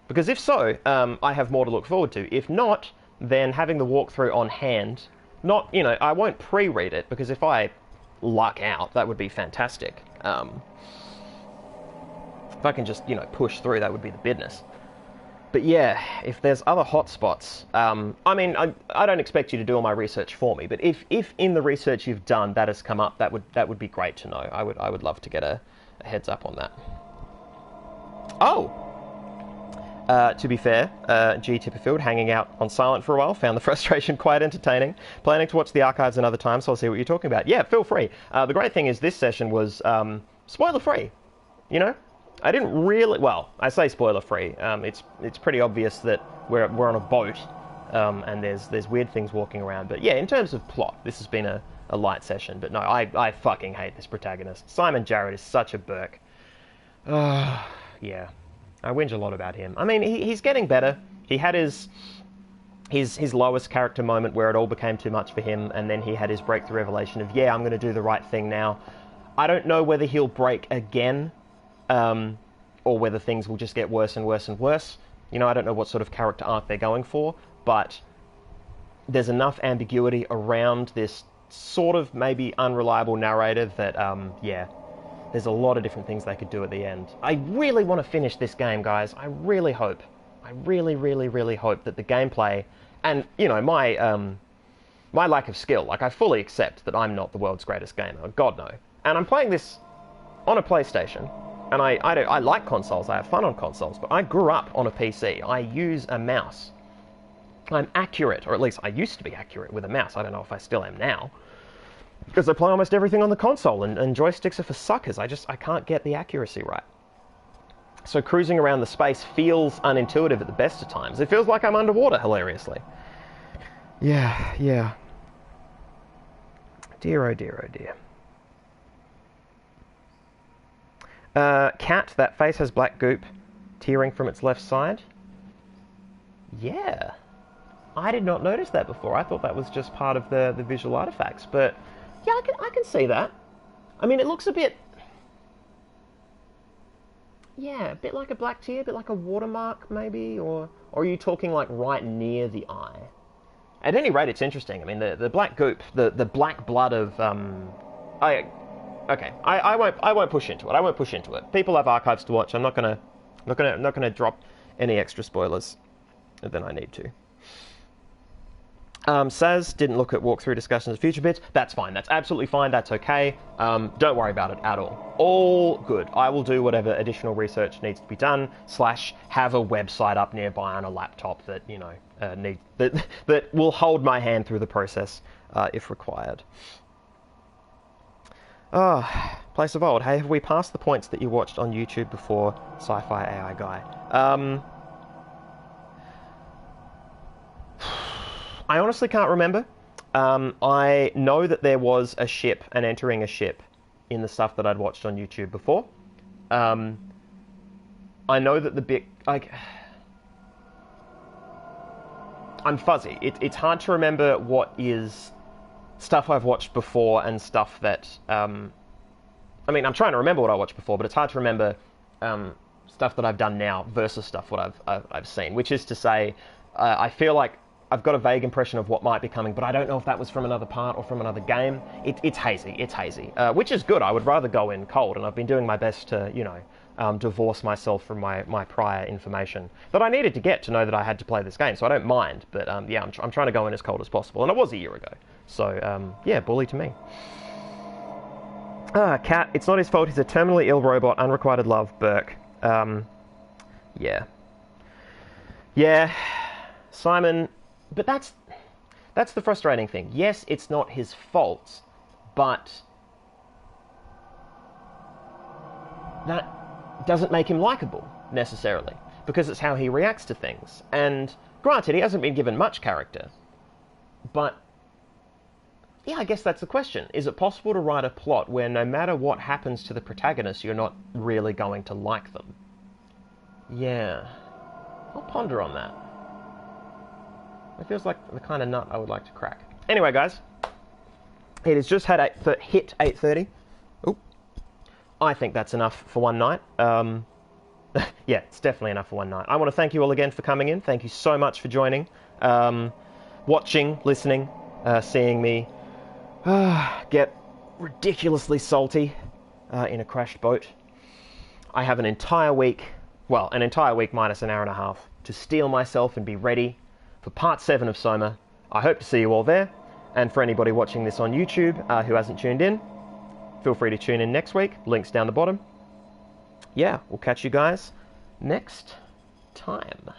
Speaker 1: Because if so, I have more to look forward to. If not, then having the walkthrough on hand, not, you know, I won't pre-read it, because if I luck out, that would be fantastic. If I can just, you know, push through, that would be the business. But yeah, if there's other hotspots, I mean, I don't expect you to do all my research for me, but if in the research you've done that has come up, that would be great to know. I would love to get a heads up on that. Oh! To be fair, G. Tipperfield, hanging out on silent for a while, found the frustration quite entertaining. Planning to watch the archives another time, so I'll see what you're talking about. Yeah, feel free. The great thing is this session was spoiler-free, you know? I didn't really... Well, I say spoiler-free. It's pretty obvious that we're on a boat, and there's weird things walking around. But yeah, in terms of plot, this has been a a light session. But no, I fucking hate this protagonist. Simon Jarrett is such a Burke. Yeah. I whinge a lot about him. I mean, he's getting better. He had his lowest character moment where it all became too much for him, and then he had his breakthrough revelation of, yeah, I'm going to do the right thing now. I don't know whether he'll break again, or whether things will just get worse and worse and worse. You know, I don't know what sort of character arc they're going for, but there's enough ambiguity around this sort of maybe unreliable narrator that, yeah, there's a lot of different things they could do at the end. I really want to finish this game, guys. I really hope. I really, really, really hope that the gameplay and, you know, my lack of skill, like, I fully accept that I'm not the world's greatest gamer. God, no. And I'm playing this on a PlayStation, and I like consoles. I have fun on consoles, but I grew up on a PC. I use a mouse. I'm accurate, or at least I used to be accurate with a mouse. I don't know if I still am now. Because I play almost everything on the console, and joysticks are for suckers. I can't get the accuracy right. So cruising around the space feels unintuitive at the best of times. It feels like I'm underwater, hilariously. Yeah. Dear, oh dear, oh dear. Cat, that face has black goop tearing from its left side. Yeah. I did not notice that before. I thought that was just part of the visual artifacts, but yeah, I can see that. I mean, it looks a bit... Yeah, a bit like a black tear, a bit like a watermark, maybe? Or are you talking, like, right near the eye? At any rate, it's interesting. I mean, the black goop, the black blood of... I won't push into it. I won't push into it. People have archives to watch. I'm not gonna drop any extra spoilers than I need to. Saz didn't look at walkthrough discussions of future bits. That's fine. That's absolutely fine. That's okay. Don't worry about it at all. All good. I will do whatever additional research needs to be done, / have a website up nearby on a laptop that, you know, that will hold my hand through the process if required. Place of old. Hey, have we passed the points that you watched on YouTube before SciFiAIguy? I honestly can't remember. I know that there was a ship and entering a ship in the stuff that I'd watched on YouTube before. I know that the bit... like, I'm fuzzy. It's hard to remember what is stuff I've watched before and stuff that... I mean, I'm trying to remember what I watched before, but it's hard to remember stuff that I've done now versus stuff what I've seen. Which is to say, I feel like I've got a vague impression of what might be coming, but I don't know if that was from another part or from another game. It's hazy. It's hazy. Which is good. I would rather go in cold, and I've been doing my best to, you know, divorce myself from my prior information that I needed to get to know that I had to play this game, so I don't mind. But yeah, I'm trying to go in as cold as possible, and it was a year ago. So yeah, bully to me. Cat, it's not his fault. He's a terminally ill robot. Unrequited love, Burke. Yeah. Simon... But that's the frustrating thing. Yes, it's not his fault, but that doesn't make him likable, necessarily, because it's how he reacts to things. And granted, he hasn't been given much character, but yeah, I guess that's the question. Is it possible to write a plot where no matter what happens to the protagonist, you're not really going to like them? Yeah. I'll ponder on that. It feels like the kind of nut I would like to crack. Anyway, guys, it has just hit 8:30. Oop. I think that's enough for one night. Yeah, it's definitely enough for one night. I want to thank you all again for coming in. Thank you so much for joining, watching, listening, seeing me get ridiculously salty in a crashed boat. I have an entire week minus an hour and a half to steel myself and be ready for part 7 of SOMA. I hope to see you all there. And for anybody watching this on YouTube who hasn't tuned in, feel free to tune in next week. Links down the bottom. Yeah, we'll catch you guys next time.